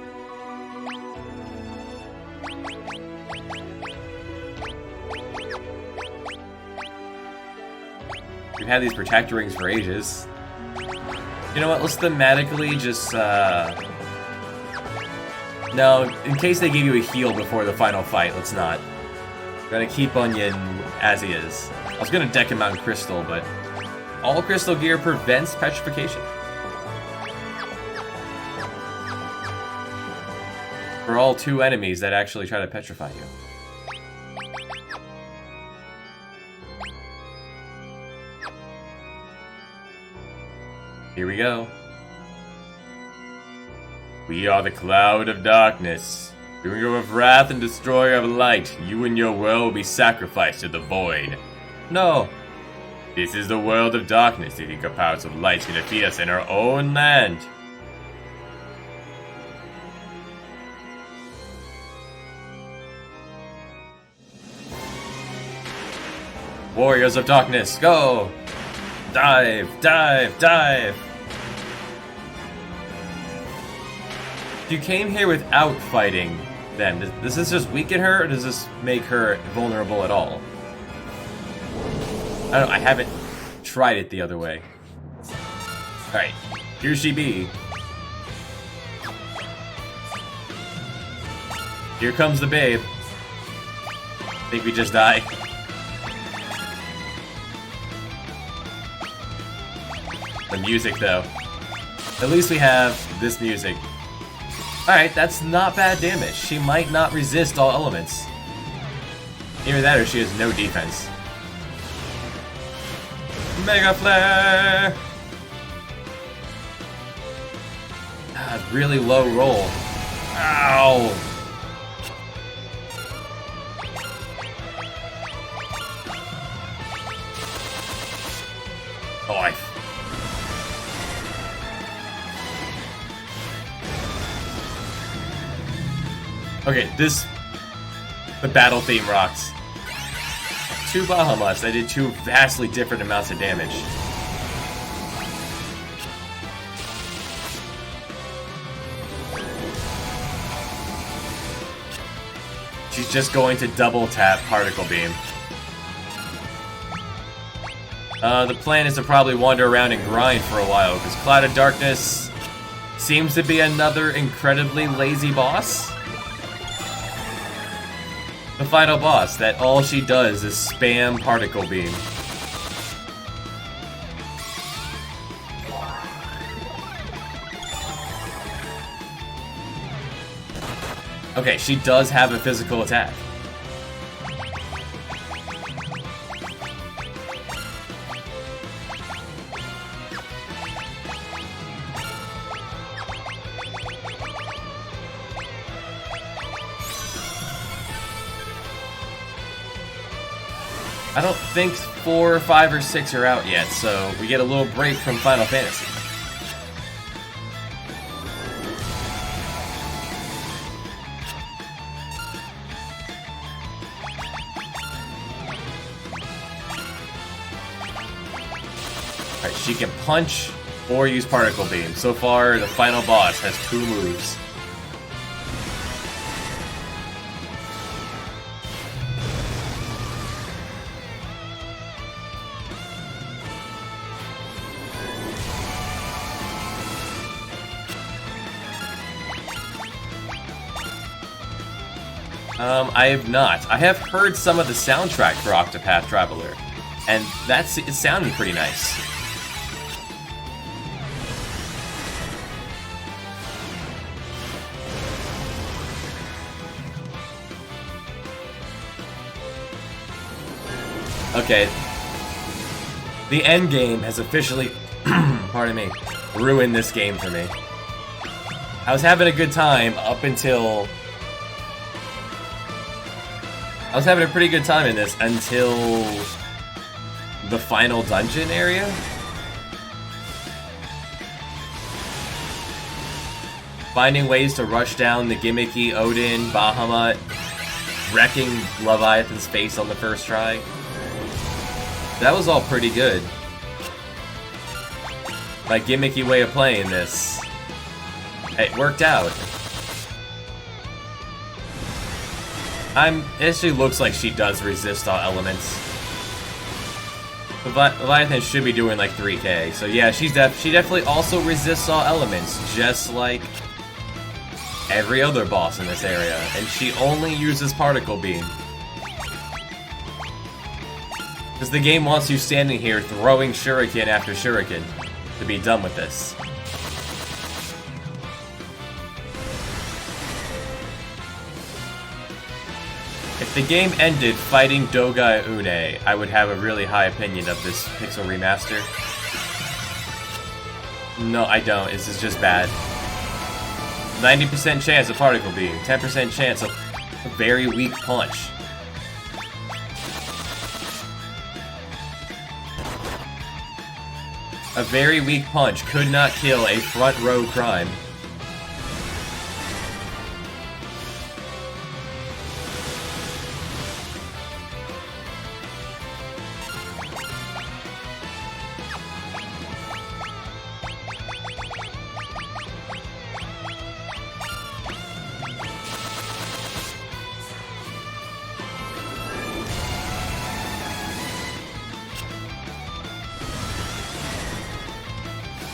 We've had these protector rings for ages. You know what, let's thematically just, no, in case they give you a heal before the final fight, let's not. We're gonna keep Onion as he is. I was gonna deck him out in Crystal, but all Crystal gear prevents petrification. For all 2 enemies that actually try to petrify you. Here we go. We are the cloud of darkness, bringer of wrath and destroyer of light. You and your world will be sacrificed to the void. No. This is the world of darkness. Do you think our powers of light can defeat us in our own land? Warriors of darkness, go! Dive, dive, dive! If you came here without fighting them, does this just weaken her, or does this make her vulnerable at all? I don't know, I haven't tried it the other way. Alright, here she be. Here comes the babe. Think we just die? The music, though. At least we have this music. Alright, that's not bad damage. She might not resist all elements. Either that or she has no defense. Mega Flare! Ah, really low roll. Ow! Oh, okay, the battle theme rocks. 2 Bahamut's, I did 2 vastly different amounts of damage. She's just going to double tap Particle Beam. The plan is to probably wander around and grind for a while, because Cloud of Darkness seems to be another incredibly lazy boss. The final boss, that all she does is spam Particle Beam. Okay, she does have a physical attack. I don't think 4, 5, or 6 are out yet, so we get a little break from Final Fantasy. Alright, she can punch or use Particle Beam. So far, the final boss has 2 moves. I have not. I have heard some of the soundtrack for Octopath Traveler, and it sounded pretty nice. Okay. The end game has officially, pardon me, ruined this game for me. I was having a good time up until... I was having a pretty good time in this until the final dungeon area. Finding ways to rush down the gimmicky Odin, Bahamut, wrecking Leviathan's face on the first try. That was all pretty good. My gimmicky way of playing this. It worked out. It actually looks like she does resist all elements. Leviathan should be doing like 3k, so yeah, she definitely also resists all elements, just like every other boss in this area, and she only uses Particle Beam. Because the game wants you standing here throwing shuriken after shuriken to be done with this. If the game ended fighting Dogai Une, I would have a really high opinion of this Pixel Remaster. No, I don't. This is just bad. 90% chance of Particle Beam, 10% chance of a very weak punch. A very weak punch could not kill a front row crime.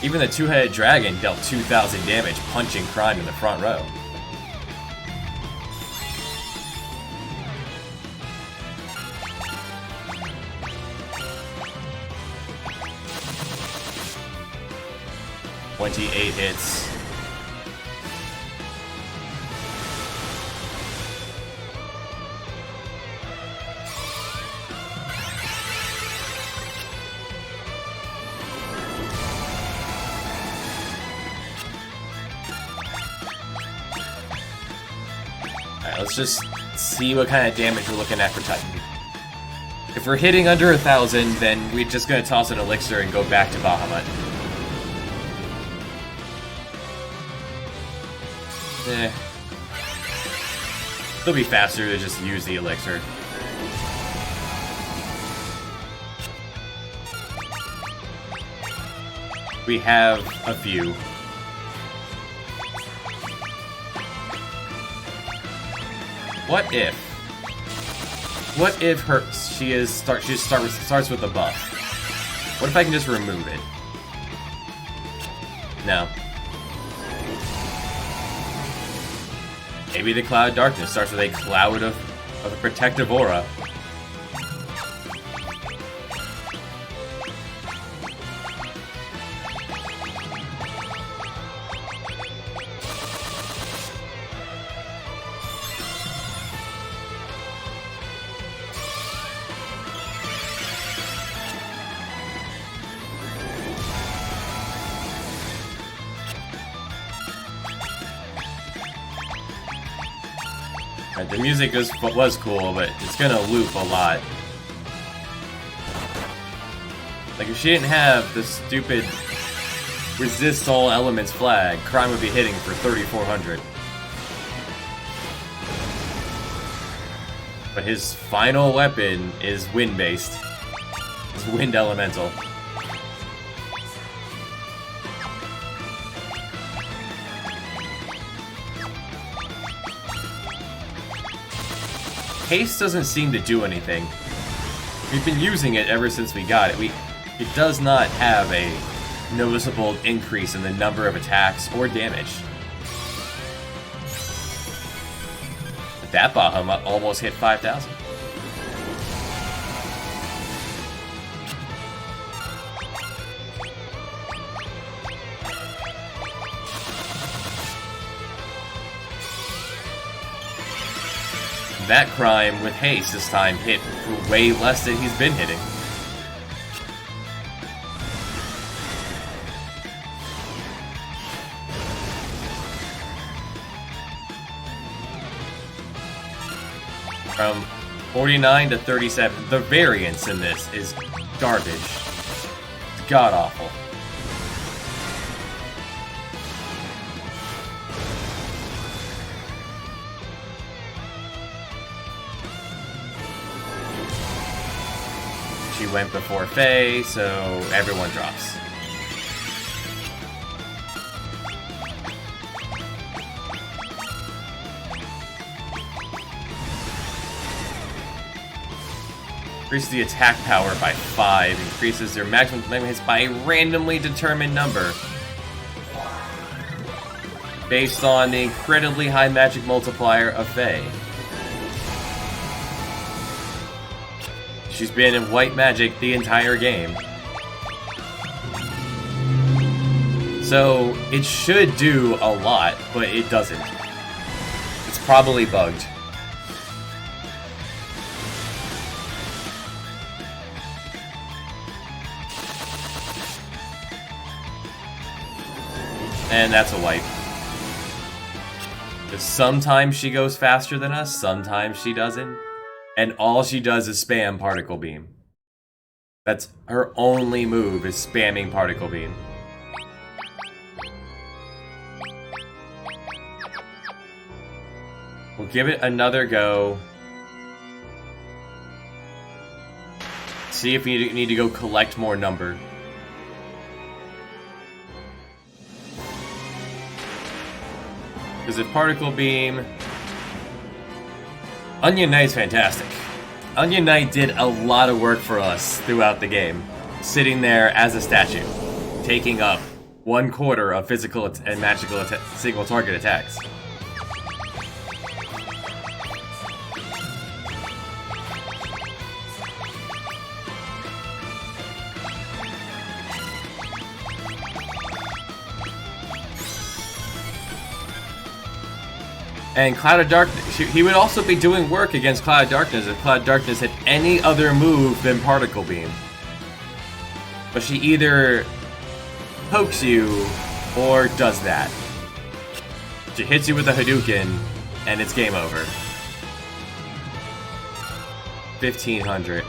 Even the two-headed dragon dealt 2,000 damage punching crime in the front row. "28 hits. Let's just see what kind of damage we're looking at for Titan. If we're hitting under 1,000, then we're just gonna toss an elixir and go back to Bahamut. It'll be faster to just use the elixir. We have a few. What if she starts with a buff? What if I can just remove it? No. Maybe the Cloud of Darkness starts with a cloud of a protective aura. The music was cool, but it's gonna loop a lot. Like, if she didn't have the stupid resist all elements flag, crime would be hitting for 3,400. But his final weapon is wind-based. It's wind elemental. Haste doesn't seem to do anything. We've been using it ever since we got it. It does not have a noticeable increase in the number of attacks or damage. But that Bahamut almost hit 5,000. That crime with haste this time hit for way less than he's been hitting. From 49 to 37. The variance in this is garbage. It's god-awful. She went before Faye, so everyone drops. Increases the attack power by 5, increases their maximum hits by a randomly determined number. Based on the incredibly high magic multiplier of Faye. She's been in white magic the entire game. So, it should do a lot, but it doesn't. It's probably bugged. And that's a wipe. Because sometimes she goes faster than us, sometimes she doesn't. And all she does is spam Particle Beam. That's her only move, is spamming Particle Beam. We'll give it another go. See if we need to go collect more number. Because if Particle Beam... Onion Knight's fantastic. Onion Knight did a lot of work for us throughout the game. Sitting there as a statue. Taking up 1/4 of physical and magical single target attacks. And Cloud of Darkness, he would also be doing work against Cloud of Darkness if Cloud of Darkness had any other move than Particle Beam. But she either pokes you or does that. She hits you with a Hadouken, and it's game over. 1500.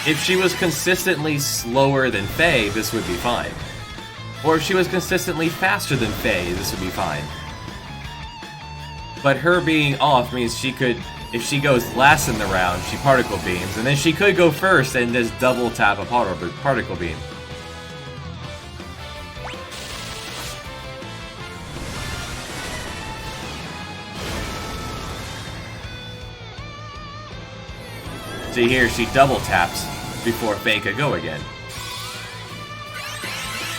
If she was consistently slower than Faye, this would be fine. Or if she was consistently faster than Faye, this would be fine. But her being off means she could, if she goes last in the round, she Particle Beams, and then she could go first and just double tap a Particle Beam. See here, she double taps before Faye could go again.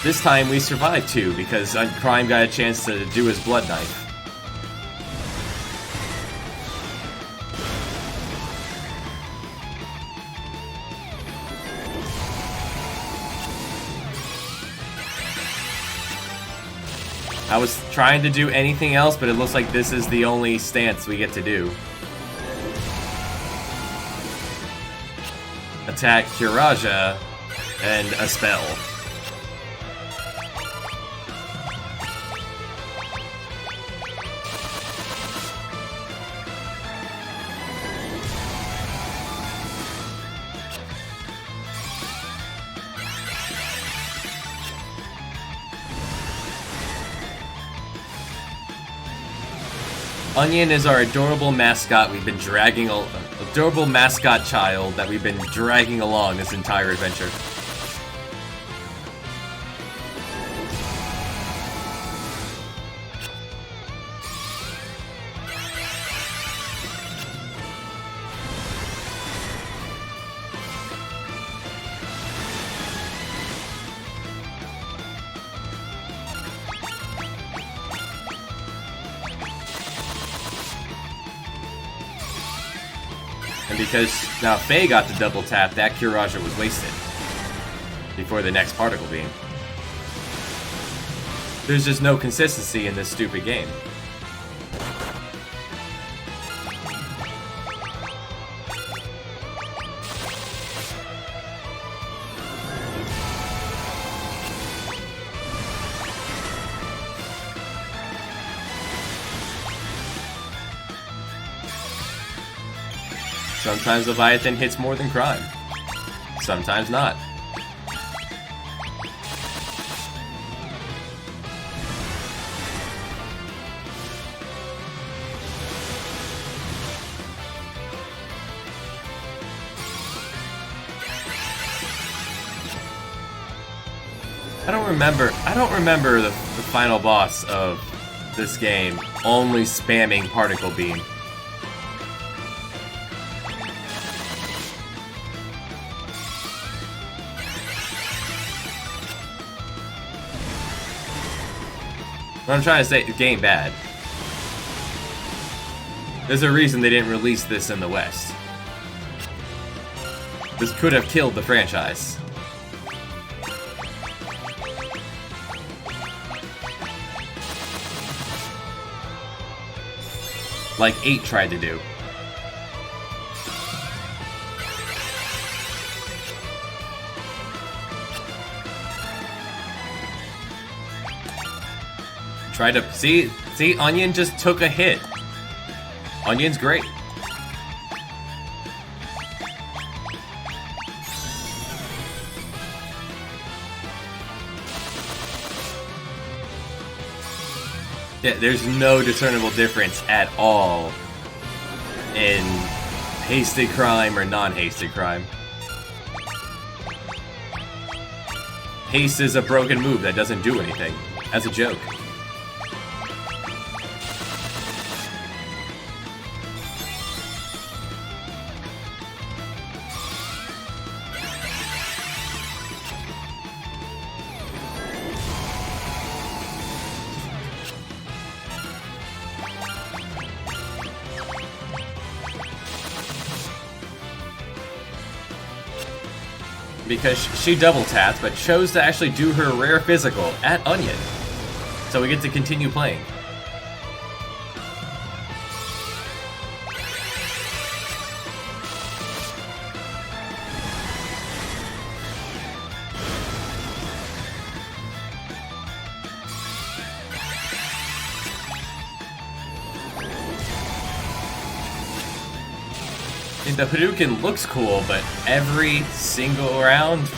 This time we survived too, because Crime got a chance to do his Blood Knife. I was trying to do anything else, but it looks like this is the only stance we get to do. Attack Kiraja and a spell. Onion is our adorable mascot we've been dragging adorable mascot child that we've been dragging along this entire adventure. And because now Faye got the double tap, that Kiraja was wasted before the next Particle Beam. There's just no consistency in this stupid game. Sometimes Leviathan hits more than crime. Sometimes not. I don't remember the final boss of this game only spamming Particle Beam. What I'm trying to say, the game bad. There's a reason they didn't release this in the West. This could have killed the franchise. Like 8 tried to do. Tried to see Onion just took a hit. Onion's great. Yeah, there's no discernible difference at all in hasted crime or non-hasted crime. Haste is a broken move that doesn't do anything, as a joke. Because she double tapped, but chose to actually do her rare physical at Onion. So we get to continue playing. I mean, the Hadouken looks cool, but every single round...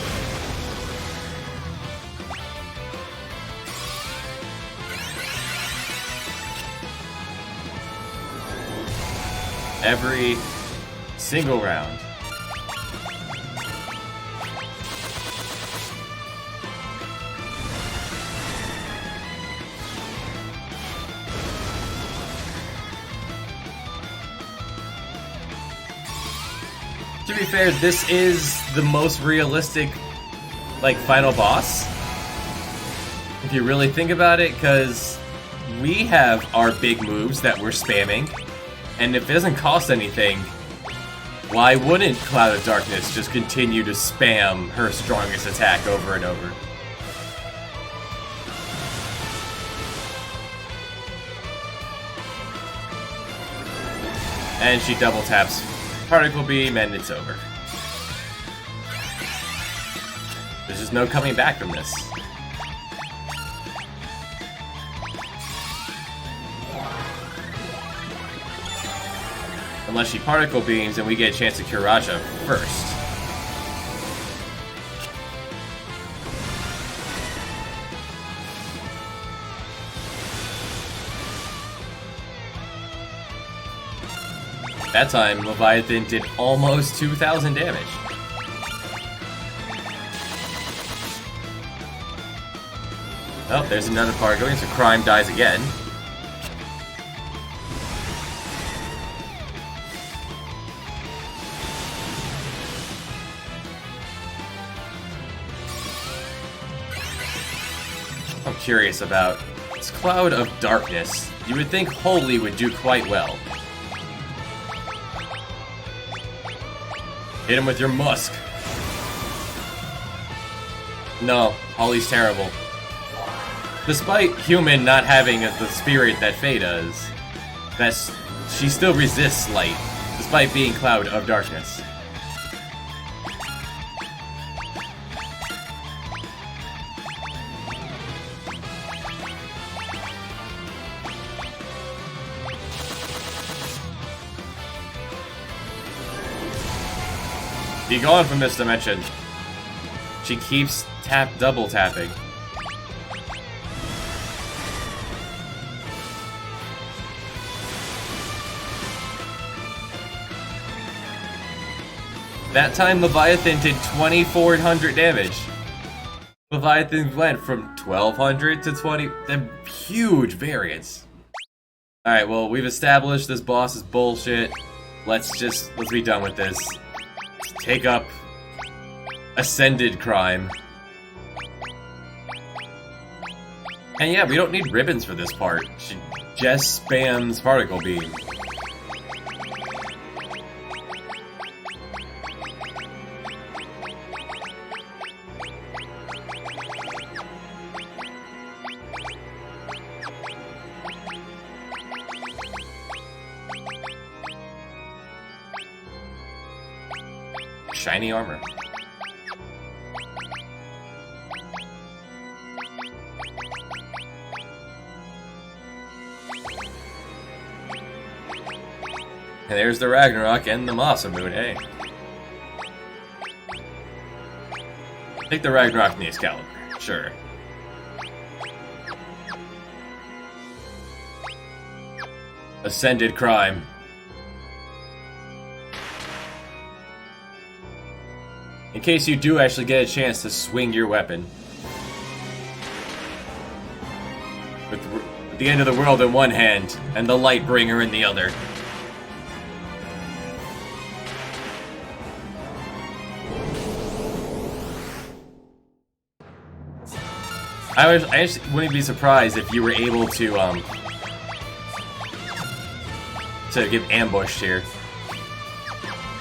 Every single round. To be fair, this is the most realistic, like, final boss. If you really think about it, because we have our big moves that we're spamming, and if it doesn't cost anything, why wouldn't Cloud of Darkness just continue to spam her strongest attack over and over? And she double taps Particle Beam, and it's over. There's just no coming back from this. Unless she Particle Beams and we get a chance to cure Raja first. That time, Leviathan did almost 2,000 damage. Oh, there's another part going, so Crime dies again. I'm curious about this Cloud of Darkness. You would think Holy would do quite well. Hit him with your musk. No, Holly's terrible. Despite Human not having the spirit that Faye does, she still resists light, despite being Cloud of Darkness. Be gone from this dimension. She keeps double tapping. That time Leviathan did 2,400 damage. Leviathan went from 1,200 to 20. A huge variance. Alright, well, we've established this boss is bullshit. Let's be done with this. Let's take up Ascended Crime. And yeah, we don't need ribbons for this part. She just spams Particle Beam. Shiny armor. And there's the Ragnarok and the Masamune, eh? Take the Ragnarok and the Excalibur, sure. Ascended Crime. In case you do actually get a chance to swing your weapon. With the end of the world in one hand, and the Lightbringer in the other. I just wouldn't be surprised if you were able to get ambushed here.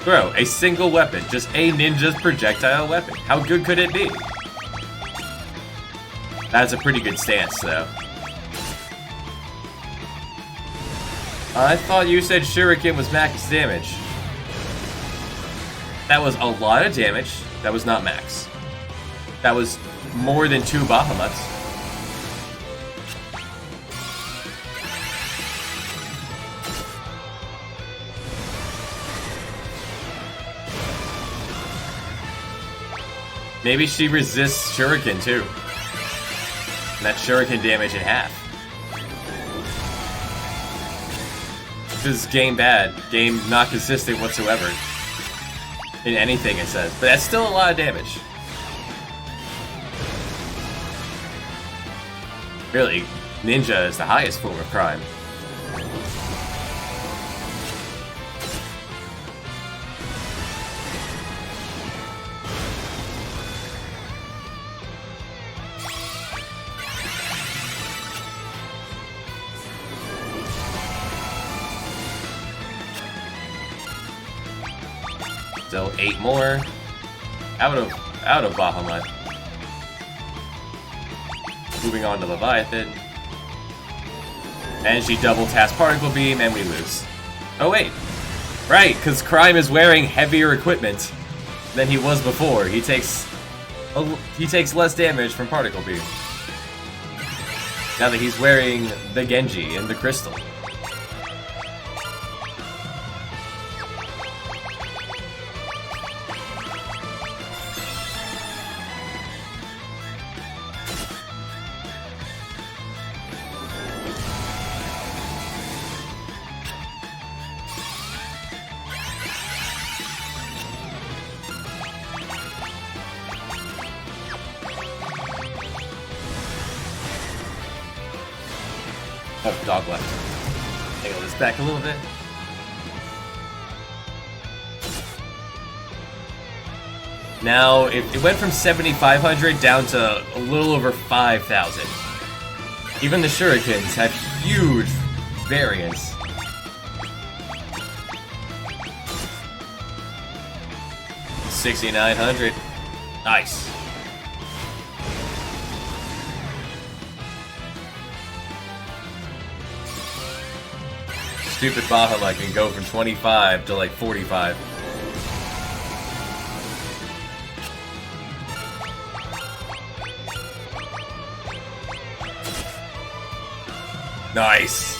Bro, a single weapon. Just a ninja's projectile weapon. How good could it be? That's a pretty good stance, though. I thought you said Shuriken was max damage. That was a lot of damage. That was not max. That was more than 2 Bahamut's. Maybe she resists Shuriken, too. And that's Shuriken damage in half. This is game bad. Game not consistent whatsoever. In anything it says. But that's still a lot of damage. Really, ninja is the highest form of crime. Still 8 more. Out of Bahamut. Moving on to Leviathan. And she double taps Particle Beam and we lose. Oh wait. Right, because Crime is wearing heavier equipment than he was before. He takes less damage from Particle Beam. Now that he's wearing the Genji and the Crystal. Oh, dog left. Angle this back a little bit. Now, it went from 7,500 down to a little over 5,000. Even the Shurikens have huge variance. $6,900. Nice. Stupid Bahamut can go from 25 to like 45. Nice.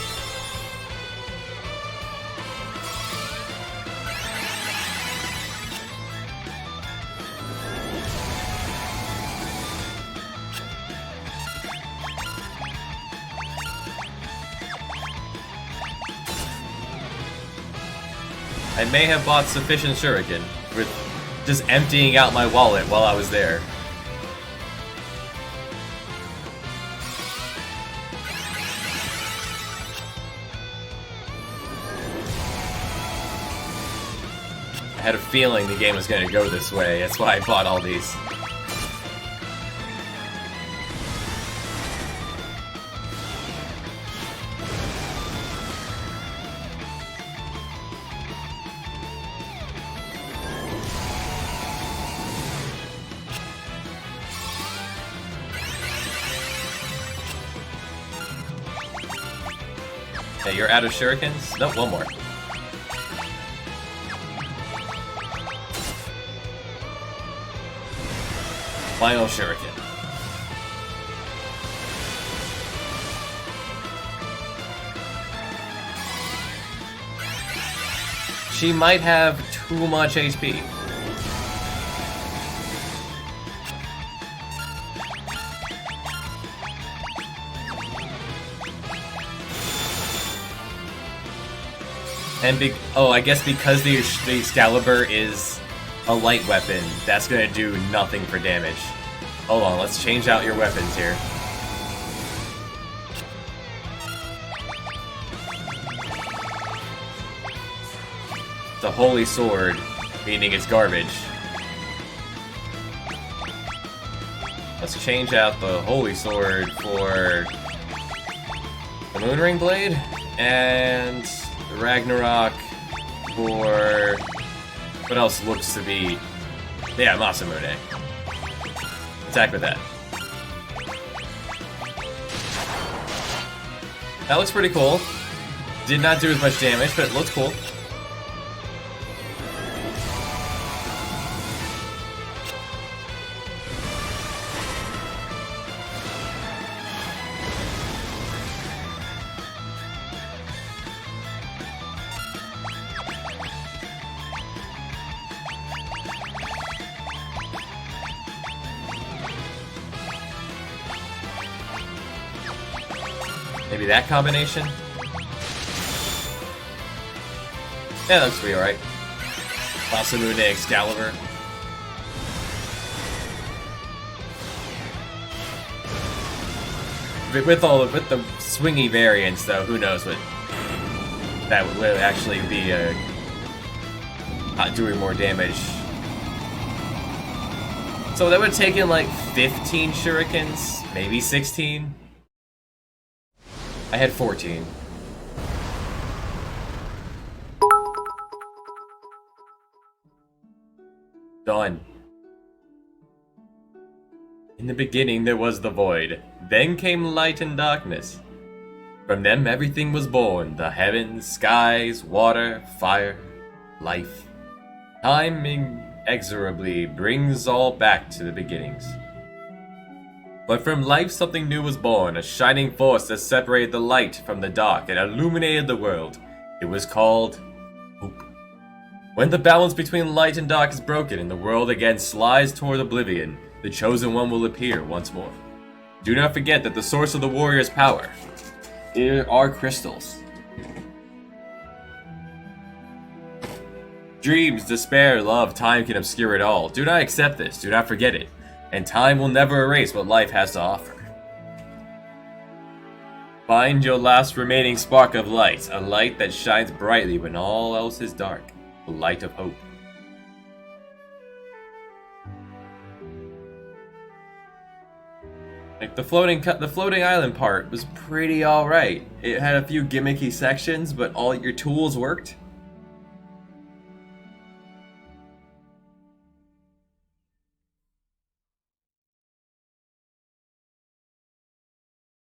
I may have bought sufficient shuriken with just emptying out my wallet while I was there. I had a feeling the game was going to go this way, that's why I bought all these. Okay, you're out of shurikens? Nope, one more. Final shuriken. She might have too much HP. And I guess because the Excalibur is a light weapon, that's gonna do nothing for damage. Hold on, let's change out your weapons here. The Holy Sword, meaning it's garbage. Let's change out the Holy Sword for the Moonring Blade, and the Ragnarok for... what else looks to be... yeah, Masamune. Attack with that. That looks pretty cool. Did not do as much damage, but it looks cool. Maybe that combination? Yeah, that looks pretty alright. Masamune Excalibur. With the swingy variants, though, who knows what that would actually be doing more damage. So that would have taken like 15 shurikens, maybe 16. I had 14. Done. In the beginning there was the void, then came light and darkness. From them everything was born, the heavens, skies, water, fire, life. Time inexorably brings all back to the beginnings. But from life something new was born, a shining force that separated the light from the dark and illuminated the world. It was called hope. When the balance between light and dark is broken and the world again slides toward oblivion, the Chosen One will appear once more. Do not forget that the source of the warrior's power are crystals. Dreams, despair, love, time can obscure it all. Do not accept this, do not forget it. And time will never erase what life has to offer. Find your last remaining spark of light, a light that shines brightly when all else is dark, the light of hope. Like the floating island part was pretty alright. It had a few gimmicky sections, but all your tools worked.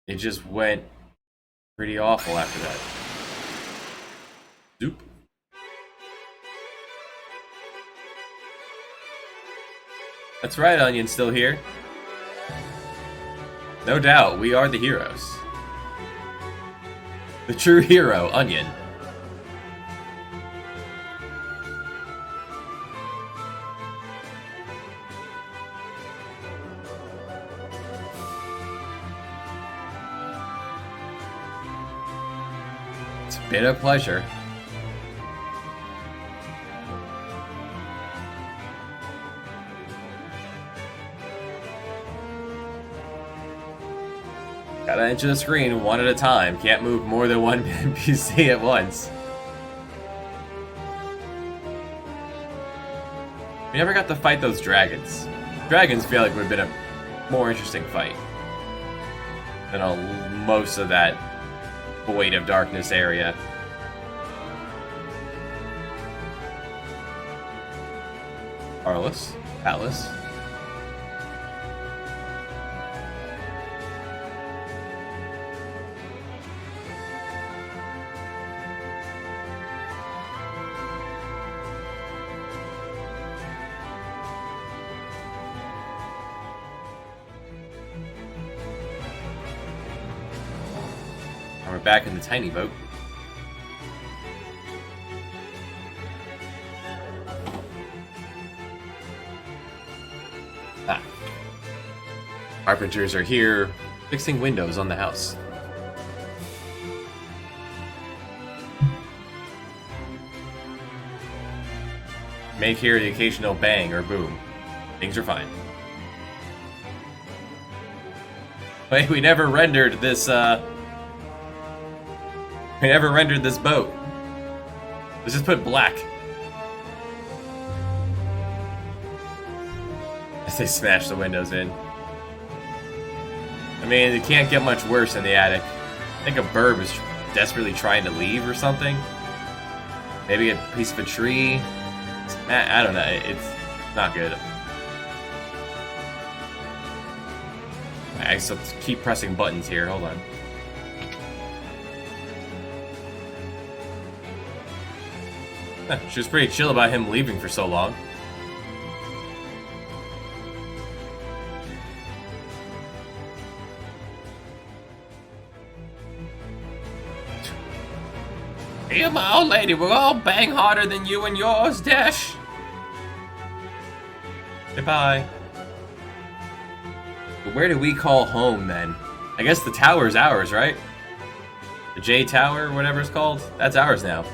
It just went pretty awful after that. Zoop. That's right, Onion's still here. No doubt, we are the heroes. The true hero, Onion. It's been a pleasure. Gotta enter the screen one at a time. Can't move more than one NPC at once. We never got to fight those dragons. Dragons feel like would have been a more interesting fight than most of that void of darkness area. Arliss? Atlas? We're back in the tiny boat. Carpenters are here, fixing windows on the house. May hear the occasional bang or boom. Things are fine. Wait, we never rendered this, We never rendered this boat. Let's just put black. As they smash the windows in. I mean, it can't get much worse in the attic. I think a bird is desperately trying to leave or something. Maybe a piece of a tree. I don't know. It's not good. I still keep pressing buttons here. Hold on. She was pretty chill about him leaving for so long. Here, my old lady, we're all bang harder than you and yours, Dash. Goodbye. But where do we call home, then? I guess the tower's ours, right? The J Tower, whatever it's called? That's ours now.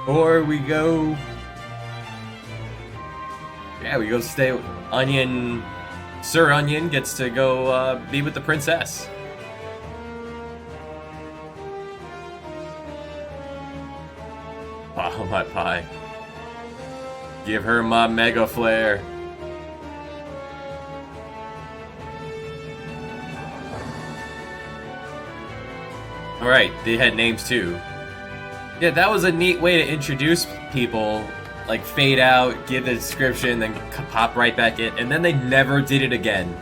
Or we go... Yeah, we go stay with Onion... Sir Onion gets to go be with the princess. Wow, my pie. Give her my mega flare. Alright, they had names too. Yeah, that was a neat way to introduce people. Like, fade out, give the description, then pop right back in, and then they never did it again.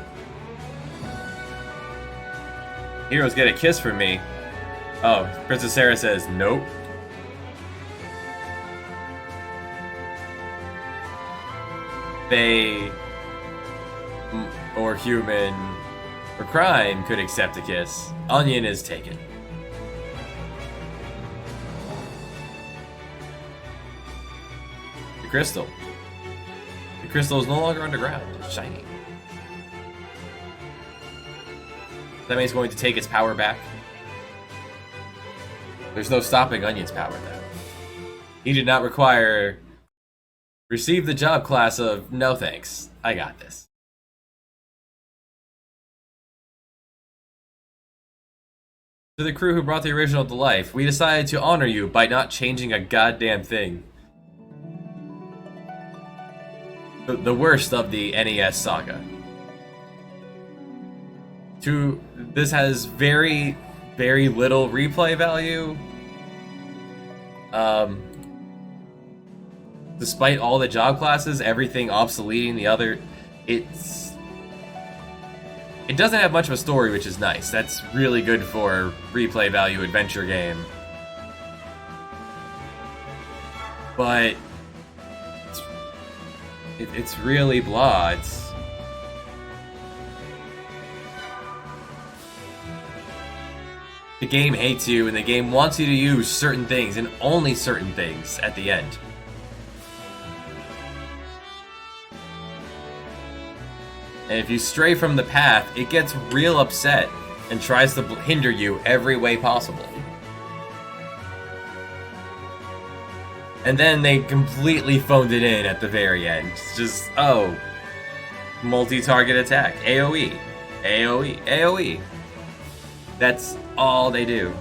Heroes get a kiss from me. Oh, Princess Sarah says, nope. They, or human, or crime could accept a kiss. Onion is taken. The crystal. The crystal is no longer underground. It's shiny. That means it's going to take its power back. There's no stopping Onion's power, though. He did not require... Receive the job class of, no thanks, I got this. To the crew who brought the original to life, we decided to honor you by not changing a goddamn thing. The worst of the NES saga. This has very, very little replay value. Despite all the job classes, everything obsoleting the other, it doesn't have much of a story, which is nice. That's really good for a replay value adventure game. But it's really blah. The game hates you, and the game wants you to use certain things, and only certain things at the end. And if you stray from the path, it gets real upset and tries to hinder you every way possible. And then they completely phoned it in at the very end. It's just, oh, multi-target attack. AoE. AoE. AoE. That's all they do.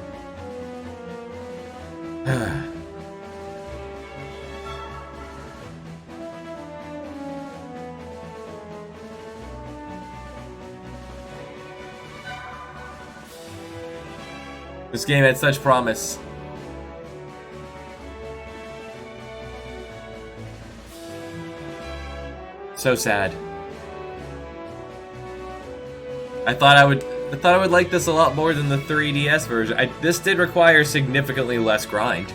This game had such promise. So sad. I thought I would like this a lot more than the 3DS version. This did require significantly less grind.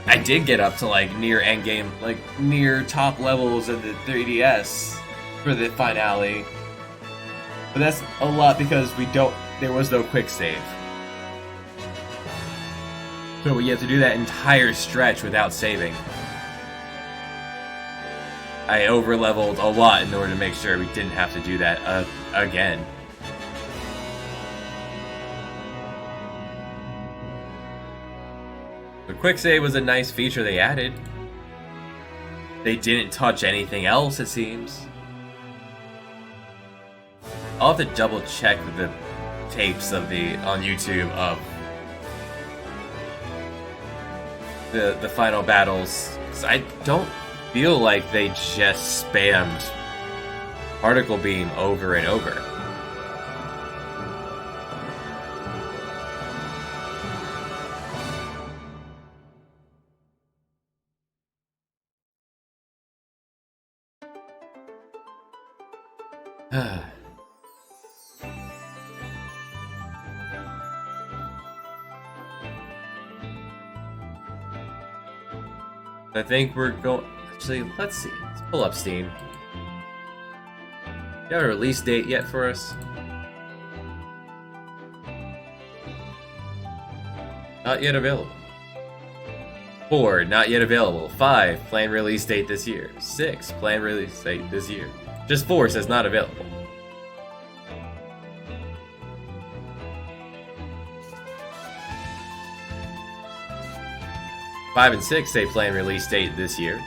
I did get up to like near endgame, like near top levels of the 3DS for the finale. But that's a lot because there was no quick save. So we have to do that entire stretch without saving. I over-leveled a lot in order to make sure we didn't have to do that again. The quick save was a nice feature they added. They didn't touch anything else, it seems. I'll have to double check the tapes on YouTube of the final battles, 'cause I don't feel like they just spammed particle beam over and over. I think we're going. Actually, let's see. Let's pull up Steam. You have a release date yet for us? Not yet available. 4, not yet available. 5, planned release date this year. 6, planned release date this year. Just 4 says not available. Five and 6 say planned release date this year.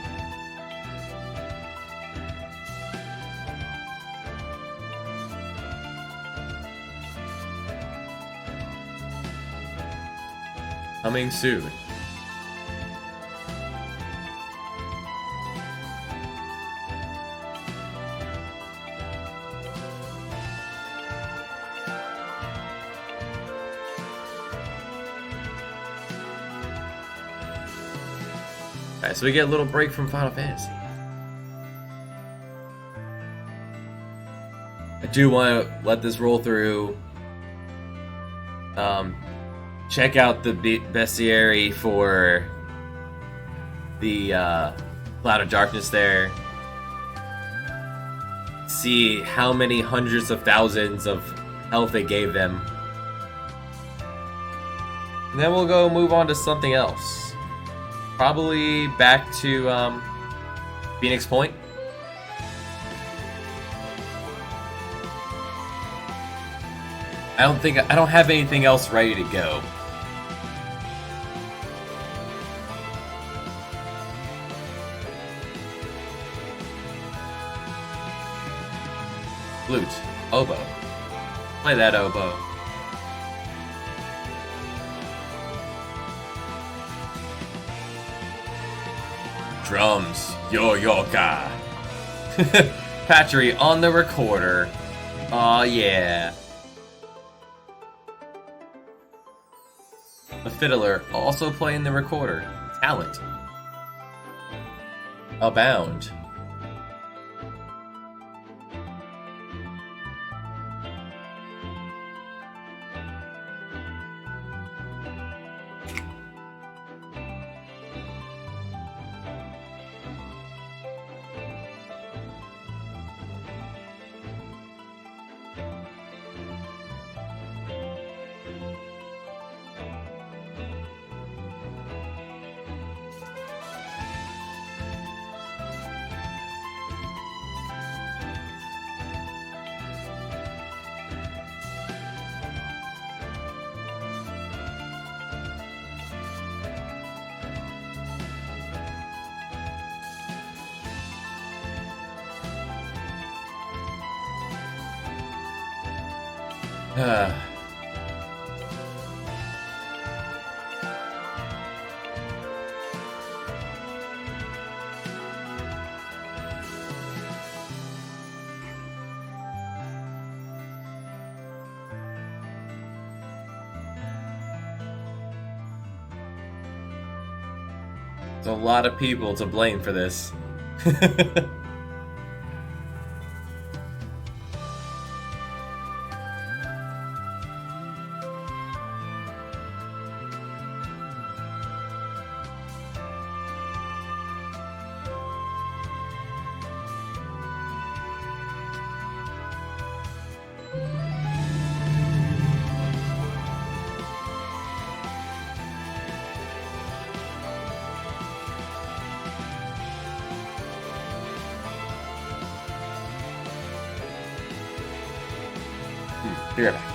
Coming soon. Alright, so we get a little break from Final Fantasy. I do want to let this roll through. Check out the bestiary for the Cloud of Darkness there. See how many hundreds of thousands of health it gave them. And then we'll go move on to something else. Probably back to Phoenix Point. I don't have anything else ready to go. Flute, oboe. Play that oboe. Drums, yo-yo-ka. Patry on the recorder. Aw, yeah. The fiddler also playing the recorder. Talent. Abound. There's a lot of people to blame for this. Be right back.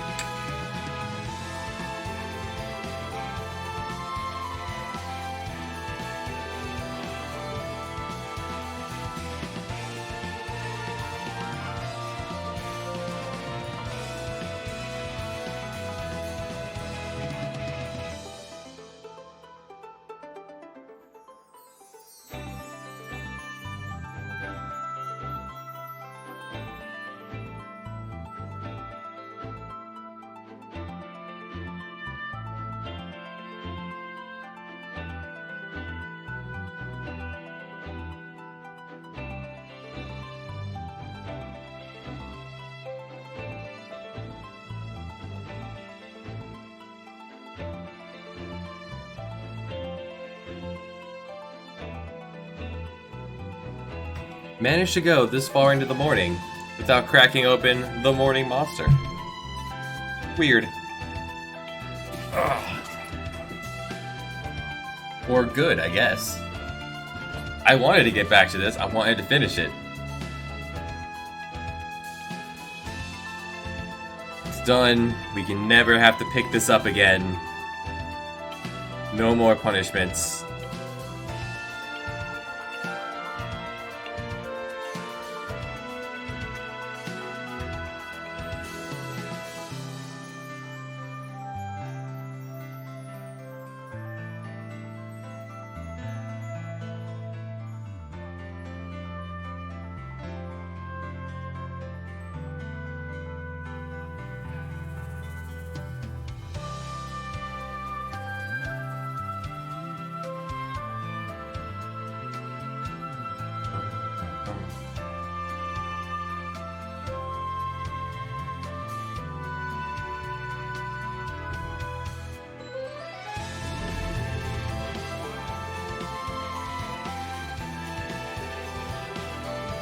Managed to go this far into the morning without cracking open the morning monster. Weird. Ugh. Or good, I guess. I wanted to get back to this. I wanted to finish it. It's done. We can never have to pick this up again. No more punishments.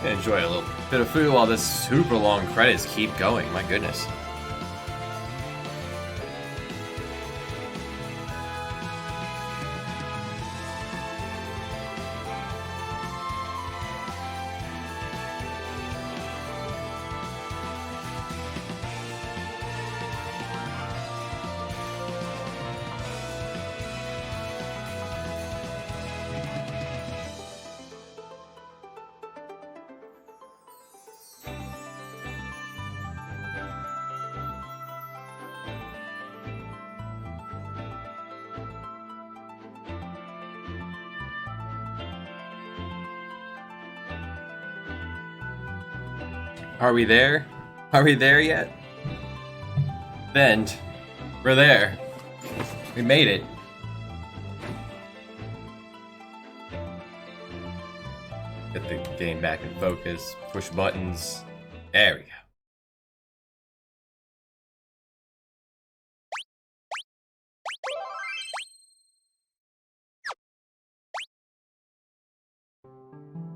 Enjoy a little bit of food while this super long credits keep going. My goodness. Are we there? Are we there yet? Bend. We're there. We made it. Get the game back in focus. Push buttons. There we go.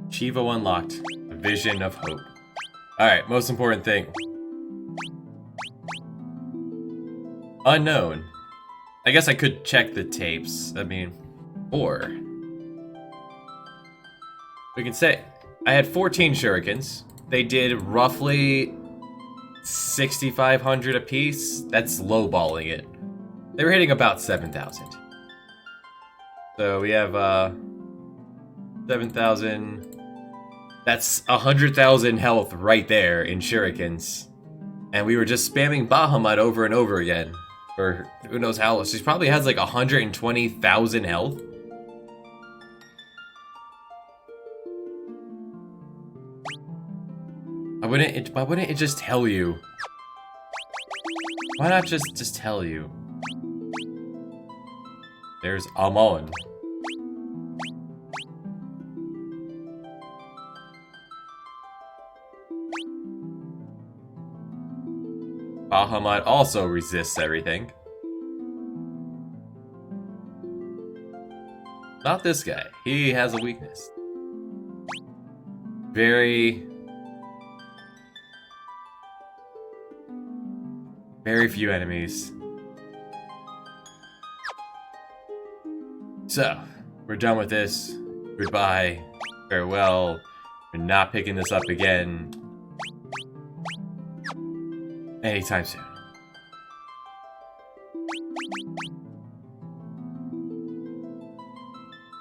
Chivo unlocked. A vision of hope. Alright, most important thing. Unknown. I guess I could check the tapes. I mean, or we can say I had 14 shurikens. They did roughly 6,500 apiece. That's lowballing it. They were hitting about 7,000. So we have 7,000. That's 100,000 health right there in shurikens. And we were just spamming Bahamut over and over again. For who knows how long. She probably has like 120,000 health. Why wouldn't it just tell you? Why not just tell you? There's Amon. Bahamut also resists everything. Not this guy. He has a weakness. Very few enemies. So, we're done with this. Goodbye. Farewell. We're not picking this up again anytime soon.